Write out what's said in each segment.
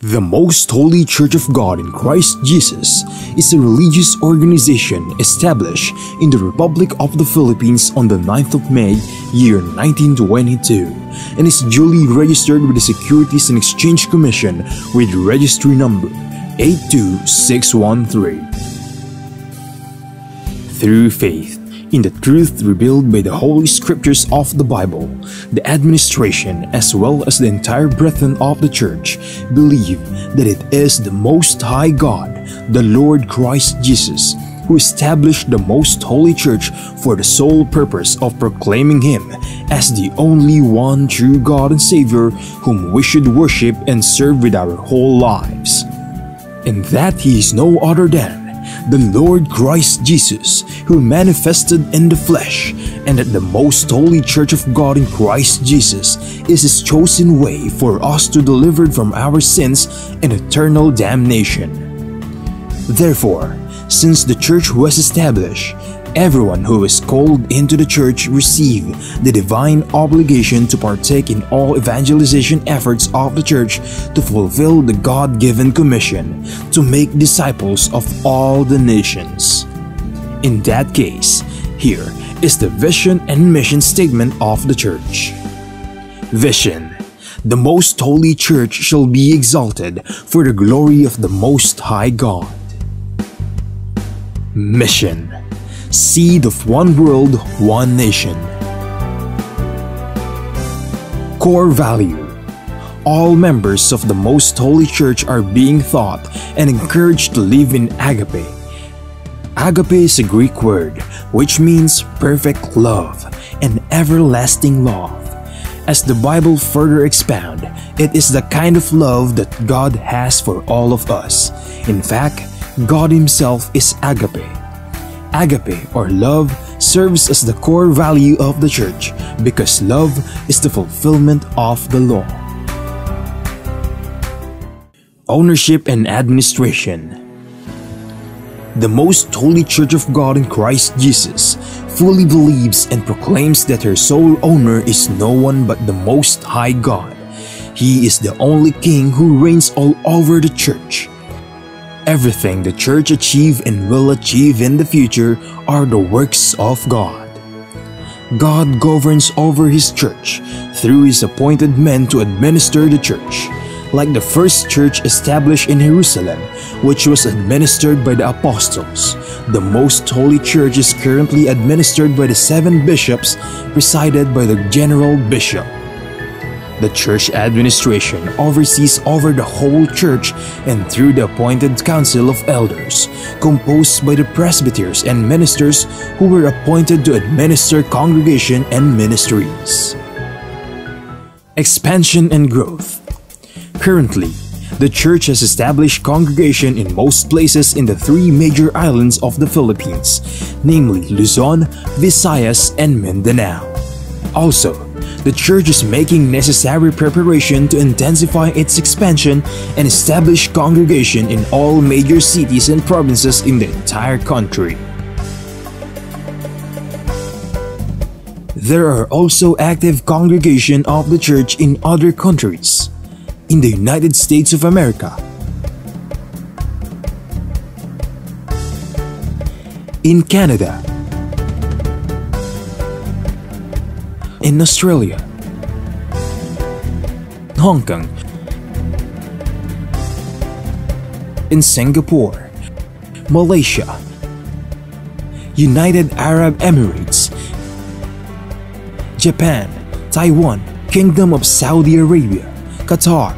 The Most Holy Church of God in Christ Jesus is a religious organization established in the Republic of the Philippines on the 9th of May, year 1922, and is duly registered with the Securities and Exchange Commission with registry number 82613. Through faith in the truth revealed by the Holy Scriptures of the Bible, the administration as well as the entire brethren of the Church believe that it is the Most High God, the Lord Christ Jesus, who established the Most Holy Church for the sole purpose of proclaiming Him as the only one true God and Savior whom we should worship and serve with our whole lives, and that He is no other than the Lord Christ Jesus, who manifested in the flesh, and that the Most Holy Church of God in Christ Jesus is His chosen way for us to deliver from our sins and eternal damnation. Therefore, since the Church was established, everyone who is called into the Church receive the divine obligation to partake in all evangelization efforts of the Church to fulfill the God-given commission to make disciples of all the nations. In that case, here is the vision and mission statement of the Church. Vision: the Most Holy Church shall be exalted for the glory of the Most High God. Mission: seed of one world, one nation. Core value: all members of the Most Holy Church are being taught and encouraged to live in agape. Agape is a Greek word which means perfect love and everlasting love. As the Bible further expounds, it is the kind of love that God has for all of us. In fact, God Himself is agape. Agape, or love, serves as the core value of the Church because love is the fulfillment of the law. Ownership and administration: the Most Holy Church of God in Christ Jesus fully believes and proclaims that her sole owner is no one but the Most High God. He is the only King who reigns all over the Church. Everything the Church achieve and will achieve in the future are the works of God. God governs over His Church through His appointed men to administer the Church. Like the first church established in Jerusalem, which was administered by the apostles, the Most Holy Church is currently administered by the 7 bishops, presided by the general bishop. The church administration oversees over the whole church and through the appointed council of elders, composed by the presbyters and ministers who were appointed to administer congregation and ministries. Expansion and growth: currently, the church has established congregation in most places in the 3 major islands of the Philippines, namely Luzon, Visayas, and Mindanao. Also, the church is making necessary preparation to intensify its expansion and establish congregation in all major cities and provinces in the entire country. There are also active congregation of the church in other countries. In the United States of America, in Canada, in Australia, Hong Kong, in Singapore, Malaysia, United Arab Emirates, Japan, Taiwan, Kingdom of Saudi Arabia, Qatar,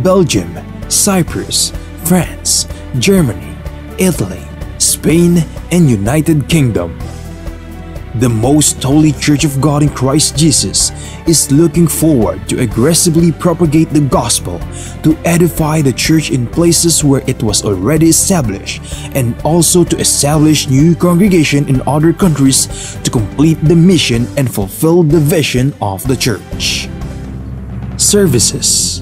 Belgium, Cyprus, France, Germany, Italy, Spain, and United Kingdom. The Most Holy Church of God in Christ Jesus is looking forward to aggressively propagate the gospel, to edify the church in places where it was already established, and also to establish new congregation in other countries to complete the mission and fulfill the vision of the church. Services: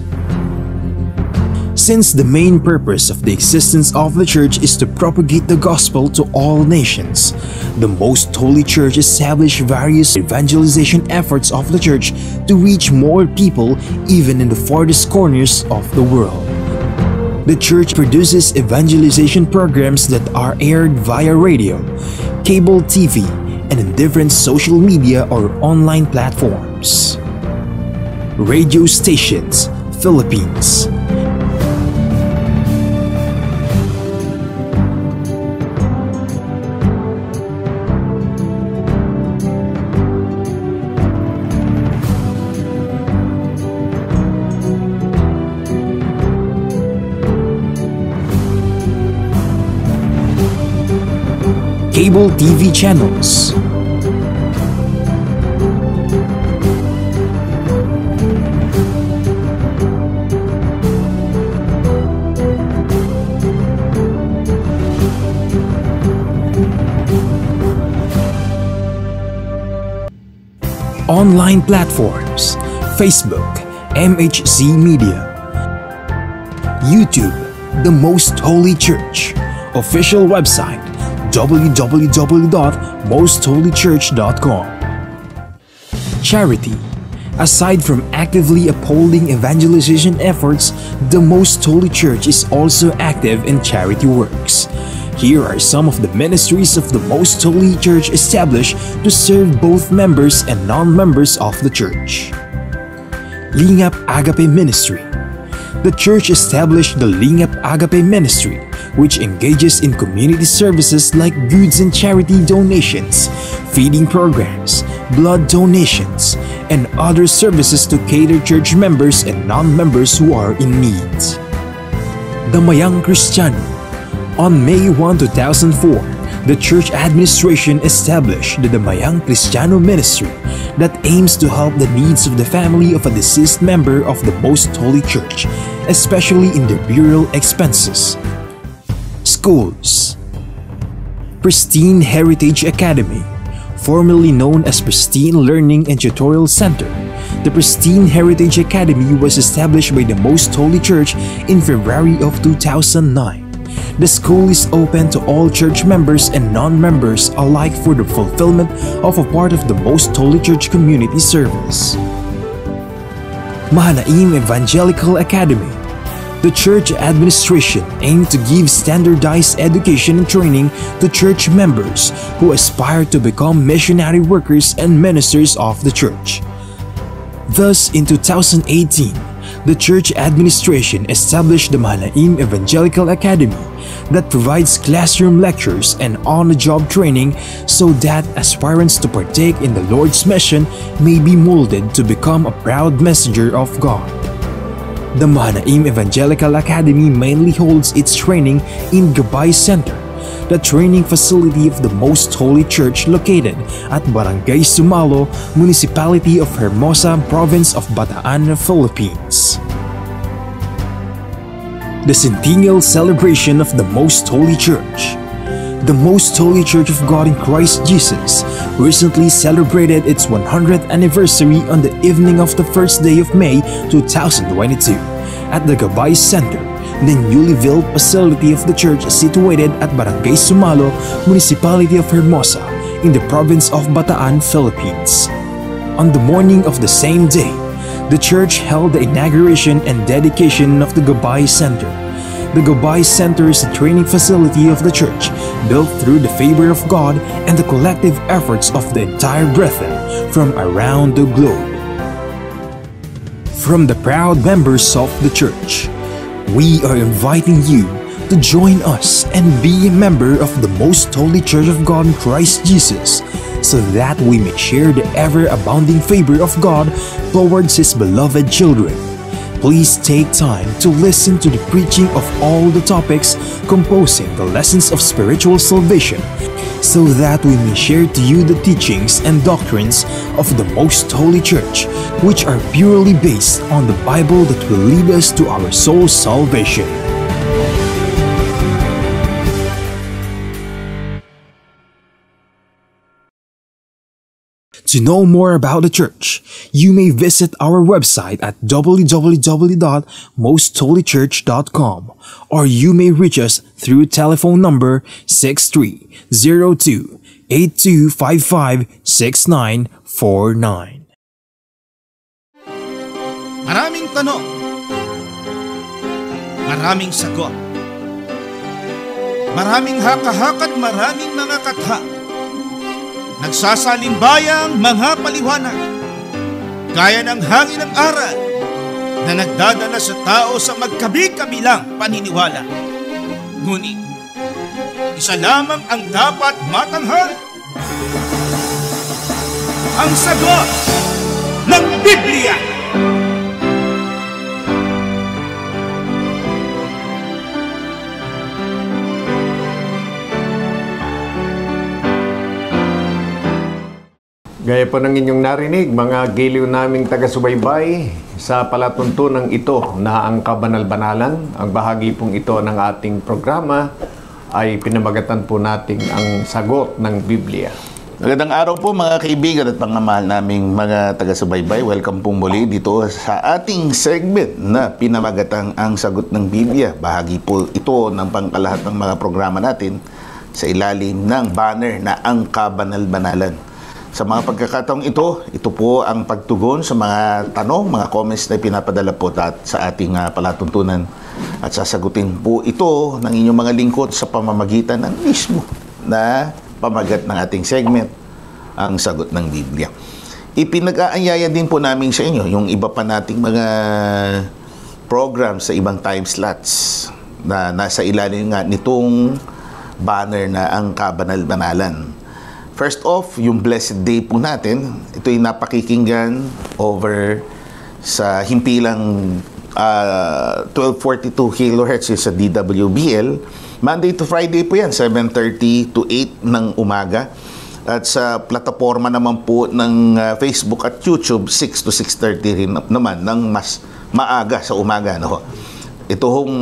since the main purpose of the existence of the Church is to propagate the gospel to all nations, the Most Holy Church established various evangelization efforts of the Church to reach more people even in the farthest corners of the world. The church produces evangelization programs that are aired via radio, cable TV, and in different social media or online platforms. Radio stations, Philippines. Cable TV channels. Online platforms, Facebook, MHC Media, YouTube, The Most Holy Church, official website, www.mostholychurch.com. Charity. Aside from actively upholding evangelization efforts, the Most Holy Church is also active in charity works. Here are some of the ministries of the Most Holy Church established to serve both members and non-members of the church. Lingap Agape Ministry. The church established the Lingap Agape Ministry, which engages in community services like goods and charity donations, feeding programs, blood donations, and other services to cater church members and non-members who are in need. Damayang Kristiyano. On May 1, 2004, the church administration established the Damayang Kristiyano Ministry that aims to help the needs of the family of a deceased member of the Most Holy Church, especially in their burial expenses. Schools. Pristine Heritage Academy, formerly known as Pristine Learning and Tutorial Center. The Pristine Heritage Academy was established by the Most Holy Church in February of 2009. The school is open to all church members and non-members alike for the fulfillment of a part of the Most Holy Church community service. Mahanaim Evangelical Academy. The church administration aimed to give standardized education and training to church members who aspire to become missionary workers and ministers of the church. Thus, in 2018, the church administration established the Mahanaim Evangelical Academy that provides classroom lectures and on-the-job training so that aspirants to partake in the Lord's mission may be molded to become a proud messenger of God. The Mahanaim Evangelical Academy mainly holds its training in Gabay Center, the training facility of the Most Holy Church located at Barangay Sumalo, Municipality of Hermosa, Province of Bataan, Philippines. The Centennial Celebration of the Most Holy Church. The Most Holy Church of God in Christ Jesus recently celebrated its 100th anniversary on the evening of the first day of May 2022 at the Gabay Center, the newly built facility of the church situated at Barangay Sumalo, Municipality of Hermosa, in the province of Bataan, Philippines. On the morning of the same day, the church held the inauguration and dedication of the Gabay Center. The Gabay Center is a training facility of the church built through the favor of God and the collective efforts of the entire brethren from around the globe. From the proud members of the church, we are inviting you to join us and be a member of the Most Holy Church of God in Christ Jesus, so that we may share the ever-abounding favor of God towards His beloved children. Please take time to listen to the preaching of all the topics composing the lessons of spiritual salvation, so that we may share to you the teachings and doctrines of the Most Holy Church, which are purely based on the Bible that will lead us to our soul's salvation. To know more about the church, you may visit our website at www.mostholychurch.com, or you may reach us through telephone number 6302-8255-6949. Maraming tanong, Maraming sagot. Maraming haka-haka at maraming mga katha. Nagsasalimbayang mga paliwanag. Gaya ng hangin ng aral na nagdadala sa tao sa magkabi-kabilang paniniwala. Ngunit, isa lamang ang dapat matanghal. Ang sagot ng Biblia. Gaya po ng inyong narinig, mga giliw naming taga-subaybay, sa palatuntunan ito na ang kabanal-banalan, ang bahagi pong ito ng ating programa ay pinamagatan po natin ang sagot ng Biblia. Magandang araw po mga kaibigan at pangamahal naming mga taga-subaybay. Welcome po muli dito sa ating segment na pinamagatang ang sagot ng Biblia. Bahagi po ito ng pangkalahat ng mga programa natin sa ilalim ng banner na ang kabanal-banalan. Sa mga pagkakataong ito po ang pagtugon sa mga tanong, mga comments na pinapadala po sa ating palatuntunan. At sasagutin po ito ng inyong mga lingkod sa pamamagitan ng mismo na pamagat ng ating segment, ang sagot ng Biblia. Ipinag-aanyaya din po namin sa inyo yung iba pa nating mga programs sa ibang time slots na nasa ilalim nga nitong banner na ang kabanal-banalan. First off, yung Blessed Day po natin, ito ay napakikinggan over sa himpilang 1242 kHz sa DWBL. Monday to Friday po yan, 7:30 to 8 ng umaga. At sa plataforma naman po ng Facebook at YouTube, 6 to 6:30 rin naman ng mas maaga sa umaga. No? Ito hong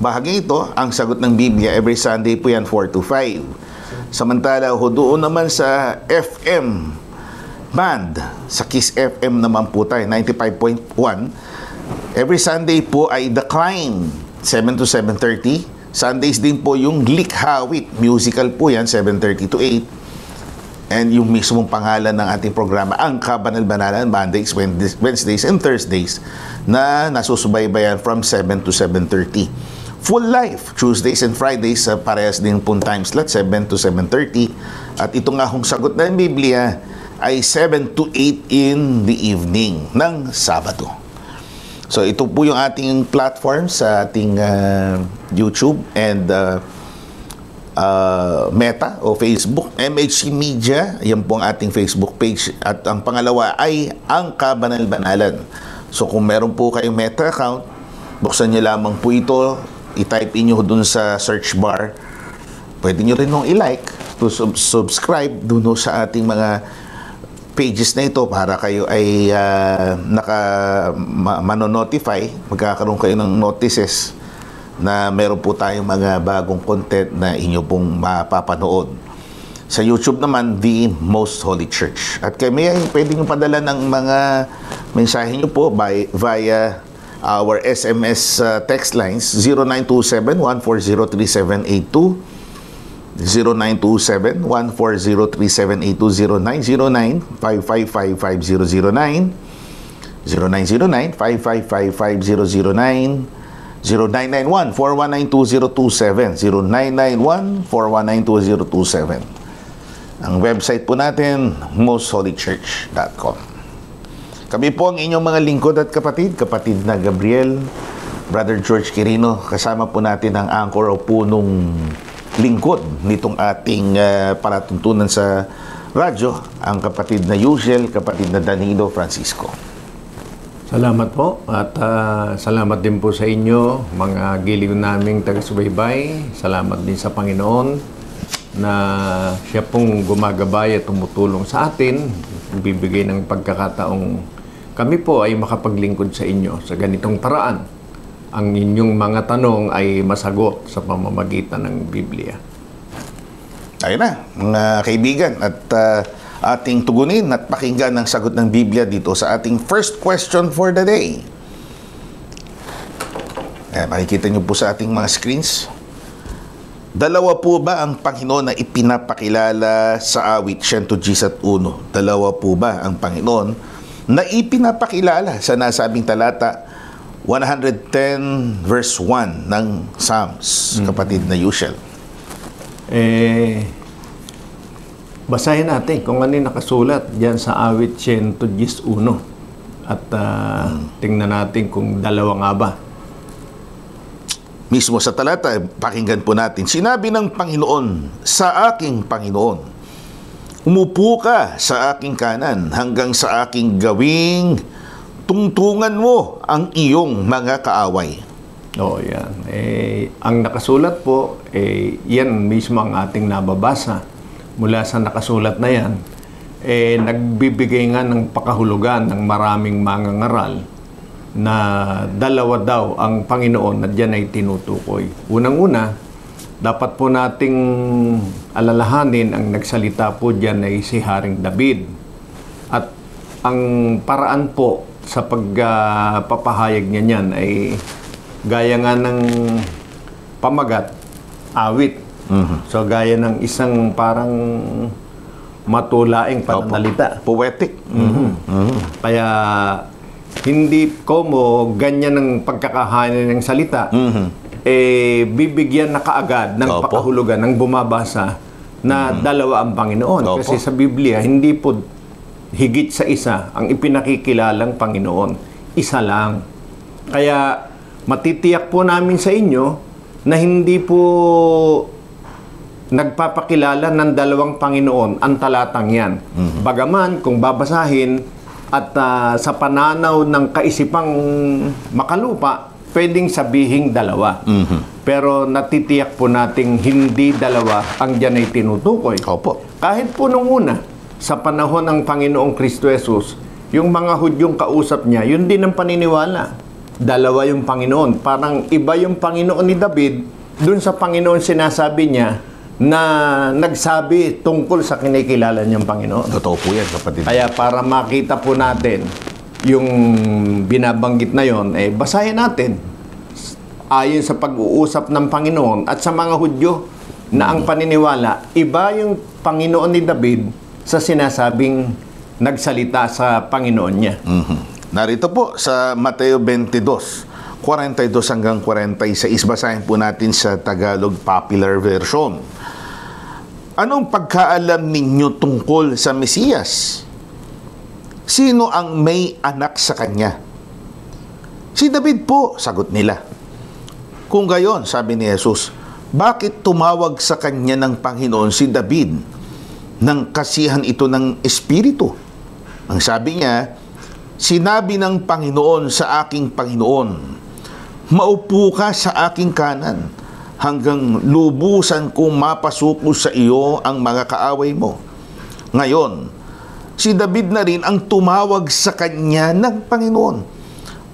bahagi ito, ang sagot ng Biblia, every Sunday po yan, 4 to 5. Samantala, doon naman sa FM band, sa Kiss FM naman po tayo, 95.1. Every Sunday po ay The Climb, 7 to 7:30. Sundays din po yung Likhawit, musical po yan, 7:30 to 8. And yung mismong pangalan ng ating programa, ang Kabanal-Banalan, Mondays, Wednesdays, and Thursdays, na nasusubaybayan from 7 to 7:30. Full Life, Tuesdays and Fridays, parehas din pong time slot, 7 to 7:30. At ito nga hong sagot ng Biblia ay 7 to 8 in the evening ng Sabado. So ito po yung ating platform sa ating YouTube and Meta o Facebook. MHC Media, yan po ang ating Facebook page. At ang pangalawa ay ang Kabanal-Banalan. So kung meron po kayong Meta account, buksan nyo lamang po ito, i-type inyo dun sa search bar. Pwede nyo rin nung i-like, to subscribe dun sa ating mga pages na ito para kayo ay manonotify, magkakaroon kayo ng notices na meron po tayong mga bagong content na inyo pong mapapanood. Sa YouTube naman, The Most Holy Church. At kami ay pwede nyo padala ng mga mensahe nyo po via our SMS text lines 0927-140-3782, 0927-140-3782, 0909-5555009, 0909-5555009, 0991-419-2027, 0991-419-2027. Ang website po natin, mostholychurch.com. Kami po ang inyong mga lingkod at kapatid na Gabriel, Brother George Quirino. Kasama po natin ang anchor o punong lingkod nitong ating palatuntunan sa radyo, ang kapatid na Yusiel, kapatid na Danilo Francisco. Salamat po at salamat din po sa inyo, mga giliw naming taga-subaybay. Salamat din sa Panginoon na siya pong gumagabay at tumutulong sa atin, bibigay ng pagkakataong kami po ay makapaglingkod sa inyo sa ganitong paraan. Ang inyong mga tanong ay masagot sa pamamagitan ng Biblia. Ayun na, mga kaibigan, at ating tugunin at pakinggan ang sagot ng Biblia dito sa ating first question for the day. Makikita nyo po sa ating mga screens. Dalawa po ba ang Panginoon na ipinapakilala sa awit 111? Dalawa po ba ang Panginoon na ipinapakilala sa nasabing talata 110 verse 1 ng Psalms, kapatid na Yushel. Basahin natin kung ano yung nakasulat diyan sa awit 111 at tingnan natin kung dalawa nga ba. Mismo sa talata, pakinggan po natin. Sinabi ng Panginoon sa aking Panginoon, umupo ka sa aking kanan hanggang sa aking gawing tungtungan mo ang iyong mga kaaway. Yan. Ang nakasulat po, yan mismo ang ating nababasa. Mula sa nakasulat na yan, nagbibigay nga ng pakahulugan ng maraming mangangaral na dalawa daw ang Panginoon na diyan ay tinutukoy. Unang-una, dapat po nating alalahanin ang nagsalita po diyan ay si Haring David. At ang paraan po sa pagpapahayag niya niyan ay gaya nga ng pamagat, awit. So, gaya ng isang parang matulaing pananalita. Poetic. Kaya, hindi ko mo ganyan ng pagkakahanin ng salita, bibigyan na kaagad ng pakahulugan ng bumabasa na dalawa ang Panginoon. Kasi sa Biblia, hindi po higit sa isa ang ipinakikilalang Panginoon. Isa lang. Kaya, matitiyak po namin sa inyo na hindi po nagpapakilala ng dalawang Panginoon ang talatang yan. Bagaman, kung babasahin at sa pananaw ng kaisipang makalupa, pwedeng sabihing dalawa. Pero natitiyak po nating hindi dalawa ang diyan ay tinutukoy. Kahit po nung una, sa panahon ng Panginoong Kristo Jesus, yung mga Hudyong kausap niya, yun din ang paniniwala. Dalawa yung Panginoon. Parang iba yung Panginoon ni David, dun sa Panginoon sinasabi niya, na nagsabi tungkol sa kinikilala niyang Panginoon. Totoo po yan, kapatid. Kaya para makita po natin yung binabanggit na yon, basahin natin ayon sa pag-uusap ng Panginoon at sa mga Hudyo na ang paniniwala, iba yung Panginoon ni David sa sinasabing nagsalita sa Panginoon niya. Narito po sa Mateo 22, 42 hanggang 46. Basahin po natin sa Tagalog Popular Version. Anong pagkaalam ninyo tungkol sa Mesiyas? Sino ang may anak sa kanya? Si David po, sagot nila. Kung gayon, sabi ni Jesus, bakit tumawag sa kanya ng Panginoon si David nang kasihan ito ng Espiritu? Ang sabi niya, sinabi ng Panginoon sa aking Panginoon, maupo ka sa aking kanan hanggang lubusan kong mapasuko sa iyo ang mga kaaway mo. Ngayon, si David na rin ang tumawag sa kanya ng Panginoon.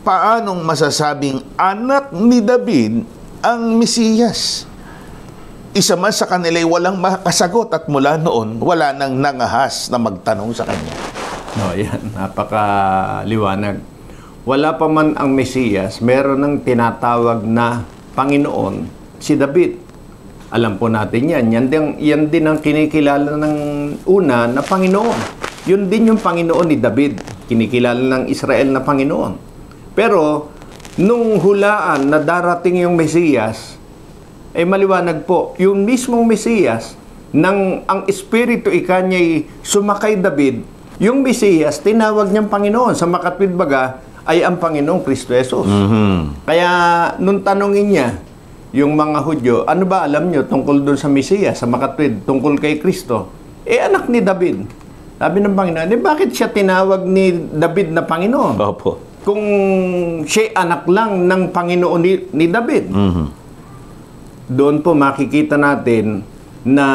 Paanong masasabing anak ni David ang Mesiyas? Isa man sa kanila ay walang makasagot at mula noon, wala nang nangahas na magtanong sa kanya. Yan, napakaliwanag. Wala pa man ang Mesiyas, meron ng tinatawag na Panginoon, si David. Alam po natin yan. Yan din ang kinikilala ng una na Panginoon. Yun din yung Panginoon ni David. Kinikilala ng Israel na Panginoon. Pero, nung hulaan na darating yung Mesiyas, maliwanag po, yung mismong Mesiyas, nang ang Espiritu ikanya'y sumakay David, yung Mesiyas, tinawag niyang Panginoon. Sa makatwid baga, ay ang Panginoong Kristo Jesus. Kaya, nung tanongin niya, yung mga Hudyo, ano ba alam nyo tungkol doon sa Mesiyas, sa makatwid, tungkol kay Kristo? Anak ni David. Sabi ng Panginoon, bakit siya tinawag ni David na Panginoon? Kung siya anak lang ng Panginoon ni David. Doon po makikita natin na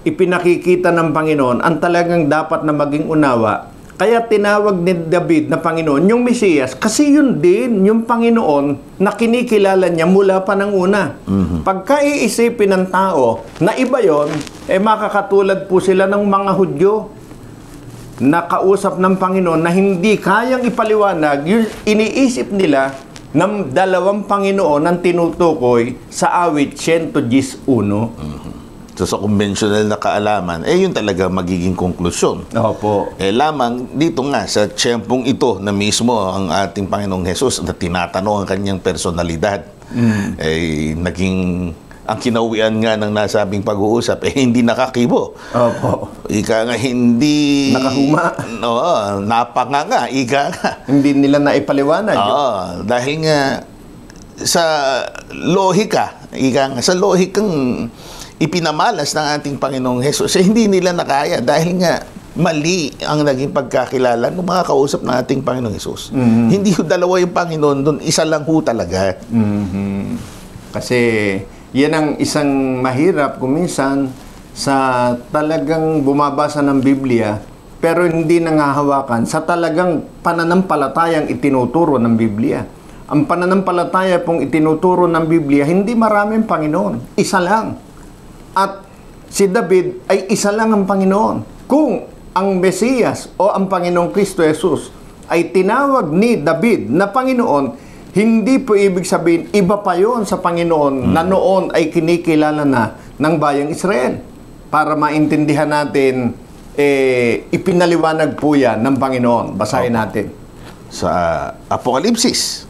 ipinakikita ng Panginoon ang talagang dapat na maging unawa. Kaya tinawag ni David na Panginoon yung Mesiyas kasi yun din yung Panginoon na kinikilala niya mula pa ng una. Pagka iisipin ng tao na iba yon, makakatulad po sila ng mga Hudyo na kausap ng Panginoon na hindi kayang ipaliwanag yung iniisip nila ng dalawang Panginoon ang tinutukoy sa awit 111. So sa conventional na kaalaman, yun talaga magiging konklusyon. Opo. Lamang dito nga sa tiyempong ito na mismo ang ating Panginoong Hesus na tinatanong ang kanyang personalidad. Naging ang kinauwian nga ng nasabing pag-uusap hindi nakakibo. Opo. Ika nga hindi nakahuma. Oo, napanganga, ika nga. Hindi nila naipaliwanag. Oo, dahil nga sa lohika, sa lohikang ipinamalas ng ating Panginoong Hesus, hindi nila nakaya dahil nga mali ang naging pagkakilala ng mga kausap ng ating Panginoong Hesus. Hindi ho dalawa yung Panginoon doon, isa lang ho talaga. Kasi yan ang isang mahirap kuminsan sa talagang bumabasa ng Biblia pero hindi nangahawakan sa talagang pananampalatayang itinuturo ng Biblia. Ang pananampalataya pong itinuturo ng Biblia, hindi maraming Panginoon. Isa lang. At si David ay isa lang ang Panginoon. Kung ang Mesiyas o ang Panginoong Kristo Jesus ay tinawag ni David na Panginoon, hindi po ibig sabihin iba pa yon sa Panginoon na noon ay kinikilala na ng bayang Israel. Para maintindihan natin, ipinaliwanag po yan ng Panginoon. Basahin natin. Sa Apokalipsis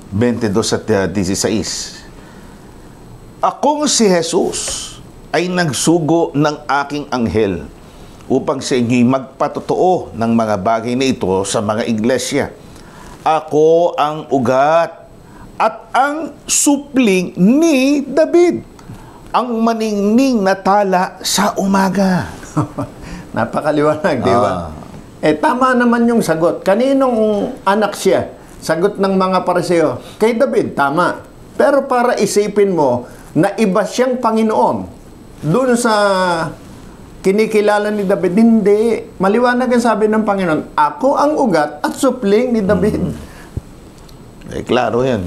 22 at 16. Akong si Jesus ay nagsugo ng aking anghel upang sa inyo'y magpatotoo ng mga bagay na ito sa mga iglesia. Ako ang ugat at ang supling ni David, ang maningning na tala sa umaga. Napakaliwanag, di ba? Tama naman yung sagot. Kaninong anak siya? Sagot ng mga Pariseo, kay David, tama. Pero para isipin mo na iba siyang Panginoon, doon sa kinikilala ni David, hindi. Maliwanag ang sabi ng Panginoon, ako ang ugat at supling ni David. Klaro yan.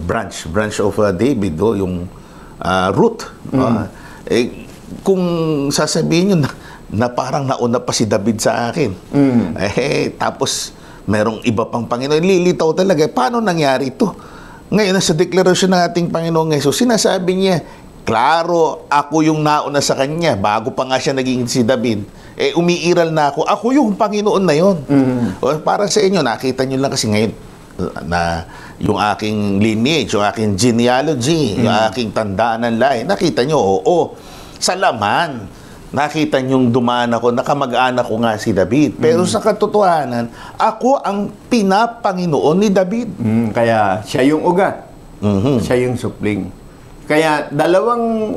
Branch of David, yung root. Kung sasabihin nyo na parang nauna pa si David sa akin, tapos merong iba pang Panginoon, lilitaw talaga. Paano nangyari ito? Ngayon, sa deklarasyon ng ating Panginoong Hesus, sinasabi niya, klaro, ako yung nauna sa kanya. Bago pa nga siya naging si David. Umiiral na ako. Ako yung Panginoon na yon. Para sa inyo, nakita nyo lang kasi ngayon na yung aking lineage, yung aking genealogy, yung aking tandaan ng lahi. Nakita nyo, sa laman, nakita nyong dumaan ako, nakamag-anak ko nga si David. Pero sa katotohanan, ako ang pinapanginoon ni David. Kaya siya yung ugat. Siya yung supling. Kaya dalawang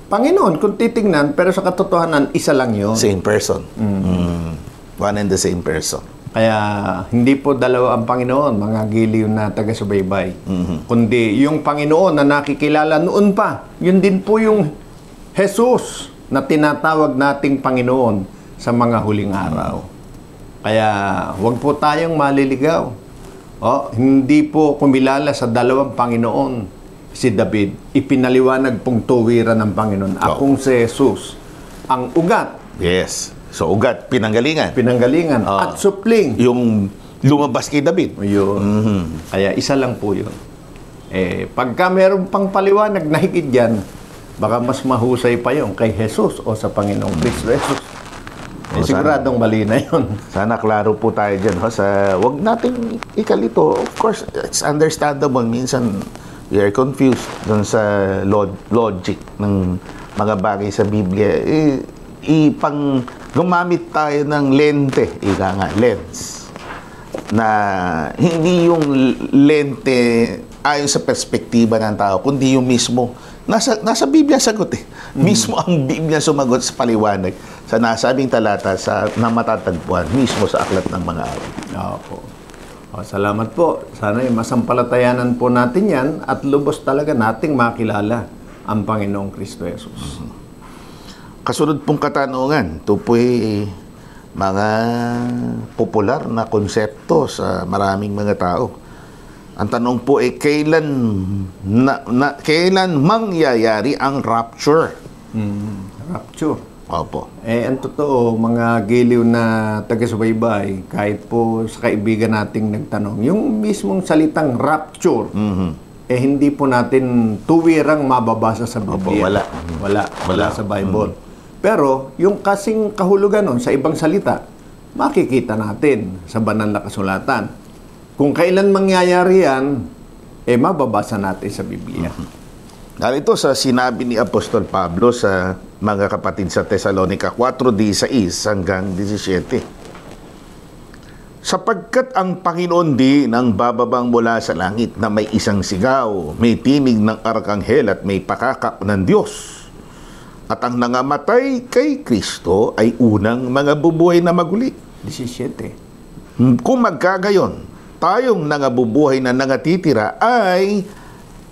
Panginoon kung titingnan, pero sa katotohanan, isa lang yun. Same person. One and the same person. Kaya hindi po dalawa ang Panginoon, mga giliw na taga-subaybay. Kundi yung Panginoon na nakikilala noon pa, yun din po yung Jesus na tinatawag nating Panginoon sa mga huling araw. Kaya huwag po tayong maliligaw. Hindi po kumilala sa dalawang Panginoon si David. Ipinaliwanag pong tuwiran ng Panginoon. Akong si Jesus, ang ugat. Yes. So, ugat, pinanggalingan. Pinanggalingan. At supling. Yung lumabas kay David. Yun. Kaya isa lang po yun. Pagka meron pang paliwanag na higit dyan, baka mas mahusay pa yun kay Jesus o sa Panginoong Kristo Jesus. Siguradong mali na yun. Sana klaro po tayo dyan. Wag nating ikalito. Of course, it's understandable. Minsan, we are confused dun sa logic ng mga bagay sa Biblia. Gumamit tayo ng lente, lens, na hindi yung lente ayon sa perspektiba ng tao, kundi yung mismo. Nasa Biblia sagot Mismo ang Biblia sumagot sa paliwanag sa nasabing talata na matatagpuan mismo sa aklat ng mga awit. Opo. Salamat po. Sana masampalatayanan po natin yan at lubos talaga nating makilala ang Panginoong Kristo Jesus. Kasunod pong katanungan, ito po'y mga popular na konsepto sa maraming mga tao. Ang tanong po ay kailan mangyayari ang rapture? Rapture? Opo. Ang totoo, mga giliw na taga-subaybay, kahit po sa kaibigan nating nagtanong, yung mismong salitang rapture, hindi po natin tuwirang mababasa sa Biblia. Opo, Wala sa Bible. Pero, yung kasing kahulugan nun sa ibang salita, makikita natin sa banal na kasulatan. Kung kailan mangyayari yan, mababasa natin sa Biblia. Narito sa sinabi ni Apostol Pablo sa mga kapatid sa Thessalonica 4:16 hanggang 17. Sapagkat ang Panginoon din ang bababang mula sa langit na may isang sigaw, may tinig ng arkanghel at may pakakak ng Diyos. At ang nangamatay kay Kristo ay unang mga bubuhay na maguli. 17. Kung magkagayon, tayong nangabubuhay na nangatitira ay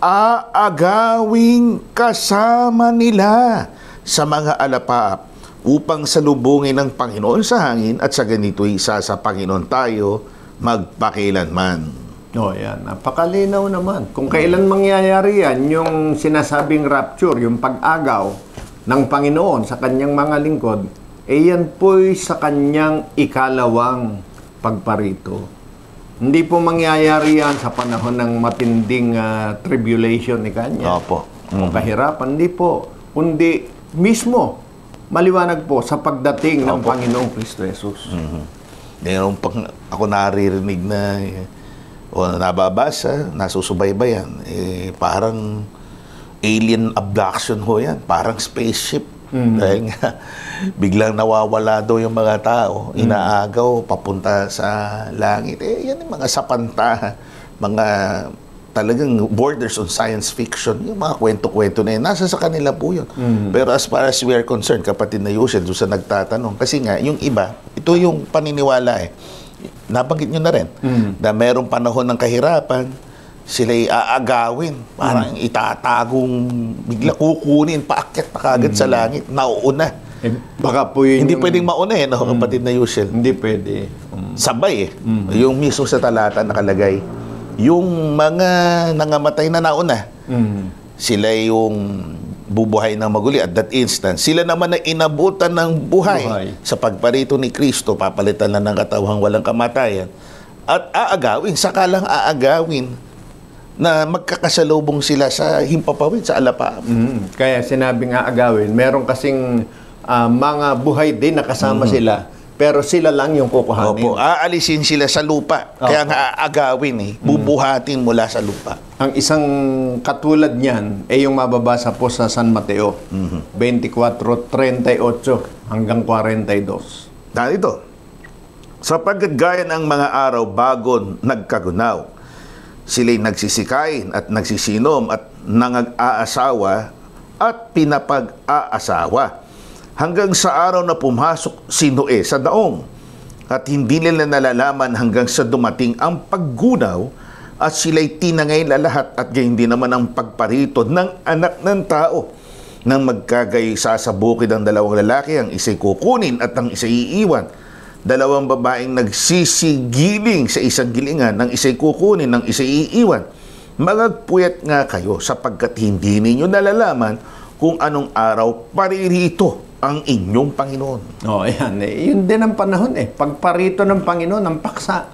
aagawing kasama nila sa mga alapaap upang salubungin ng Panginoon sa hangin at sa ganito'y isa sa Panginoon tayo magpakilanman. Yan. Napakalinaw naman. Kung kailan mangyayari yan, yung sinasabing rapture, yung pag-agaw ng Panginoon sa kanyang mga lingkod, yan po'y sa kanyang ikalawang pagparito. Hindi po mangyayari yan sa panahon ng matinding tribulation ni kanya. Opo. O kahirapan. Hindi po. Kundi mismo, maliwanag po sa pagdating ng Panginoong Kristo Jesus. Meron pang ako naririnig na o nababasa, nasusubaybayan, parang alien abduction ho yan. Parang spaceship. Dahil nga, biglang nawawala daw yung mga tao, inaagaw, papunta sa langit. Yan yung mga sapanta, mga talagang borders on science fiction, yung mga kwento-kwento na yun, nasa sa kanila po yun. Pero as far as we are concerned, kapatid na Yusel, doon sa nagtatanong, kasi nga, yung iba, ito yung paniniwala nabanggit nyo na rin, na merong panahon ng kahirapan, sila'y aagawin, parang itatagong, bigla kukunin, paakyat pa kagad sa langit, nauuna. Baka po yun Hindi pwedeng mauna kapatid na Yusel. Hindi pwede. Sabay yung mismo sa talata nakalagay, yung mga nangamatay na nauna, sila yung bubuhay ng maguli at that instant. Sila naman na inabutan ng buhay. Sa pagparito ni Kristo, papalitan na ng katawang walang kamatayan. At aagawin, sakalang aagawin na magkakasalubong sila sa himpapawid, sa alapaap. Kaya sinabing aagawin, meron kasing mga buhay din na kasama sila. Pero sila lang yung kukuhanin. Opo, aalisin sila sa lupa. Kaya nga aagawin bubuhatin mula sa lupa. Ang isang katulad niyan ay yung mababasa po sa San Mateo 24:38 hanggang 42. Narito, sapagkat gaya ng mga araw bago nagkagunaw, sila'y nagsisikain at nagsisinom at nangag-aasawa at pinapag-aasawa. Hanggang sa araw na pumasok si Noe sa daong at hindi nila nalalaman hanggang sa dumating ang paggunaw at sila'y tinangay na lahat at gayon din naman ang pagparito ng anak ng tao nang magkagaysa sa bukid ang dalawang lalaki, ang isa'y kukunin at ang isa'y iiwan. Dalawang babaeng nagsisigiling sa isang gilingan, ang isa'y kukunin, ang isa'y iiwan. Magpuyat nga kayo sapagkat hindi ninyo nalalaman kung anong araw paririto ang inyong Panginoon. Ayan. Yun din ang panahon Pagparito ng Panginoon, ang paksa.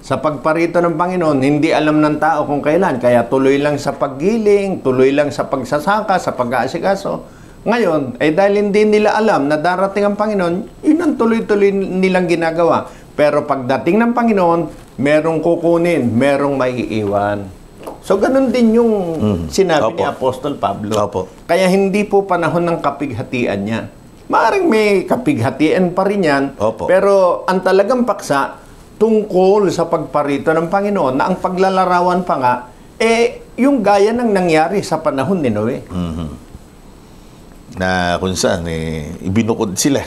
Sa pagparito ng Panginoon, hindi alam ng tao kung kailan. Kaya tuloy lang sa paggiling, tuloy lang sa pagsasaka, sa pag-aasikaso. Ngayon, dahil hindi nila alam na darating ang Panginoon, yun ang tuloy-tuloy nilang ginagawa. Pero pagdating ng Panginoon, merong kukunin, merong maiiwan. So, ganun din yung sinabi ni Apostol Pablo. Kaya hindi po panahon ng kapighatian niya. Maaring may kapighatian pa rin yan, pero ang talagang paksa, tungkol sa pagparito ng Panginoon, na ang paglalarawan pa nga, yung gaya ng nangyari sa panahon ni Noe. Na kung saan, ibinukod sila.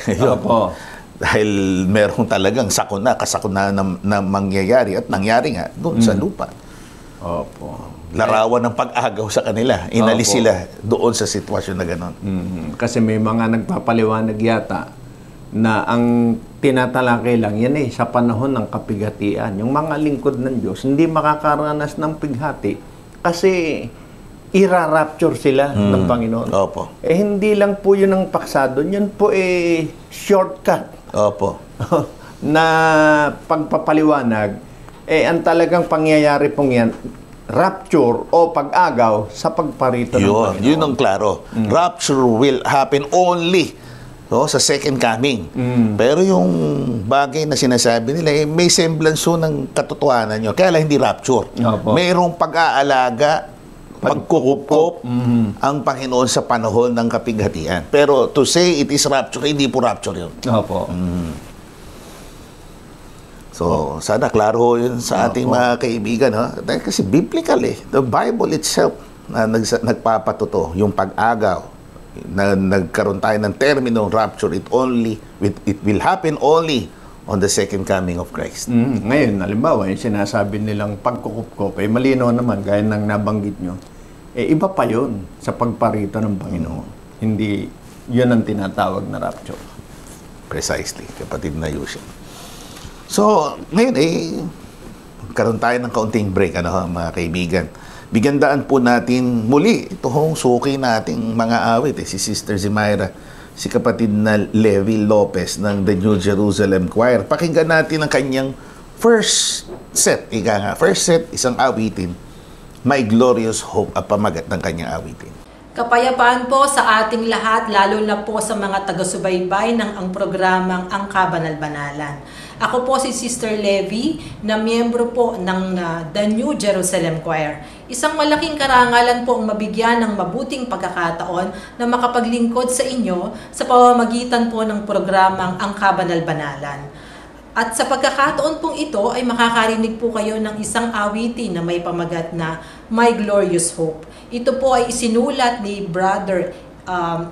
Dahil merong talagang kasakuna na mangyayari at nangyari nga doon sa lupa. Larawan ng pag-agaw sa kanila. Inalis sila doon sa sitwasyon na gano'n. Kasi may mga nagpapaliwanag yata na ang tinatalakay lang yan sa panahon ng kapighatian. Yung mga lingkod ng Diyos hindi makakaranas ng pighati kasi ira-rapture sila ng Panginoon. Hindi lang po yun ang paksa doon. Yun po shortcut. na pagpapaliwanag. Ang talagang pangyayari pong yan, rapture o pag-agaw sa pagparito ng Panginoon. Yun ang klaro. Rapture will happen only sa second coming. Pero yung bagay na sinasabi nila, may semblance ng katotohanan nyo. Kaya lang hindi rapture. Opo. Mayroong pag-aalaga, pagkukup ang Panginoon sa panahon ng kapighatian. Pero to say it is rapture, hindi po rapture yun. Opo. So, sana klaro yun sa ating mga kaibigan. Dahil kasi biblical The Bible itself na nagpapatuto yung pag-agaw na nagkaroon tayo ng termino rapture, it will happen only on the second coming of Christ. Ngayon, halimbawa, yung sinasabi nilang pagkukup, malinaw naman, gaya ng nabanggit nyo, iba pa yun sa pagparito ng Panginoon. Hindi, yun ang tinatawag na rapture. Precisely, kapatid na Yushin. So, ngayon karoon tayo ng kaunting break, mga kaibigan. Bigandaan po natin muli itong suki nating mga awit, si Sister Zimaira, si kapatid na Levi Lopez ng The New Jerusalem Choir. Pakinggan natin ang kanyang first set, first set, isang awitin, My Glorious Hope, ang pamagat ng kanyang awitin. Kapayapaan po sa ating lahat, lalo na po sa mga taga-subaybay ng ang programang Ang Kabanal-Banalan. Ako po si Sister Levi, na miyembro po ng The New Jerusalem Choir. Isang malaking karangalan po ang mabigyan ng mabuting pagkakataon na makapaglingkod sa inyo sa pamamagitan po ng programang Ang Kabanal-Banalan. At sa pagkakataon pong ito ay makakarinig po kayo ng isang awitin na may pamagat na My Glorious Hope. Ito po ay isinulat ni Brother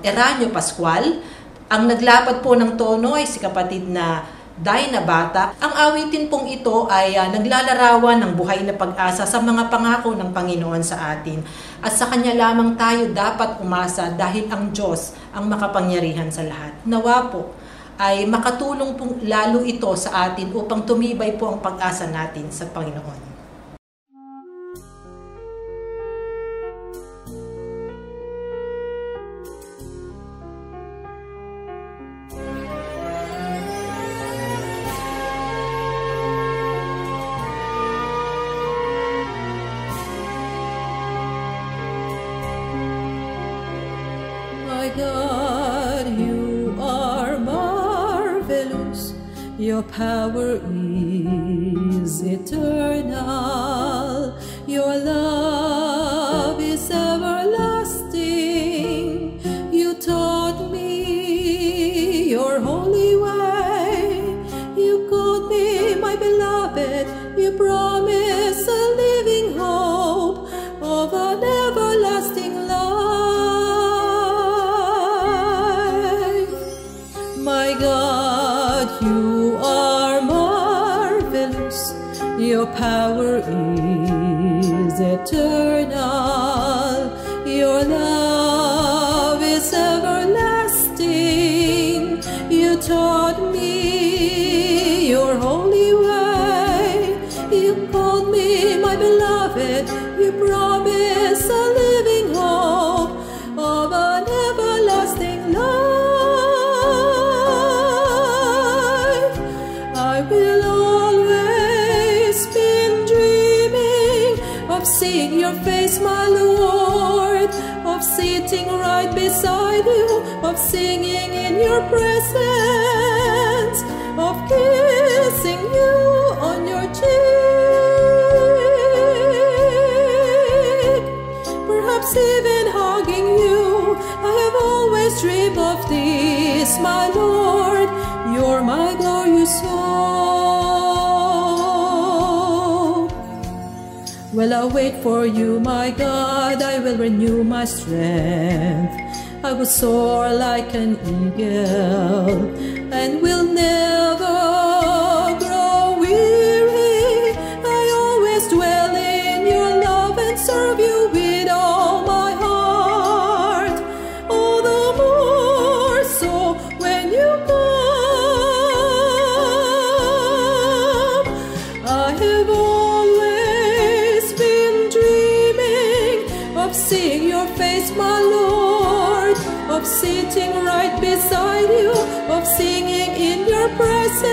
Eranio Pascual. Ang naglapat po ng tono ay si kapatid na Dina Bata. Ang awitin pong ito ay naglalarawan ng buhay na pag-asa sa mga pangako ng Panginoon sa atin. At sa Kanya lamang tayo dapat umasa dahil ang Diyos ang makapangyarihan sa lahat. Nawa po ay makatulong pong lalo ito sa atin upang tumibay po ang pag-asa natin sa Panginoon. God, you are marvelous. Your power is eternal. Your love is everlasting. You taught me your holy way. You called me my beloved. You promised a living hope of an everlasting life. My God, you are marvelous. Your power is eternal. Your love is everlasting. You taught me your holy way. You called me my beloved. You promised a living hope of an everlasting life. Seeing your face, my Lord, of sitting right beside you, of singing in your presence, of kissing you on your cheek, perhaps even hugging you. I have always dreamed of this, my Lord, you're my glorious hope. Well, I'll wait for you, my God, I will renew my strength. I will soar like an eagle and will never grow weary. I always dwell in your love and serve you with all my heart. All the more so when you come. I have seeing your face, my Lord, of sitting right beside you, of singing in your presence,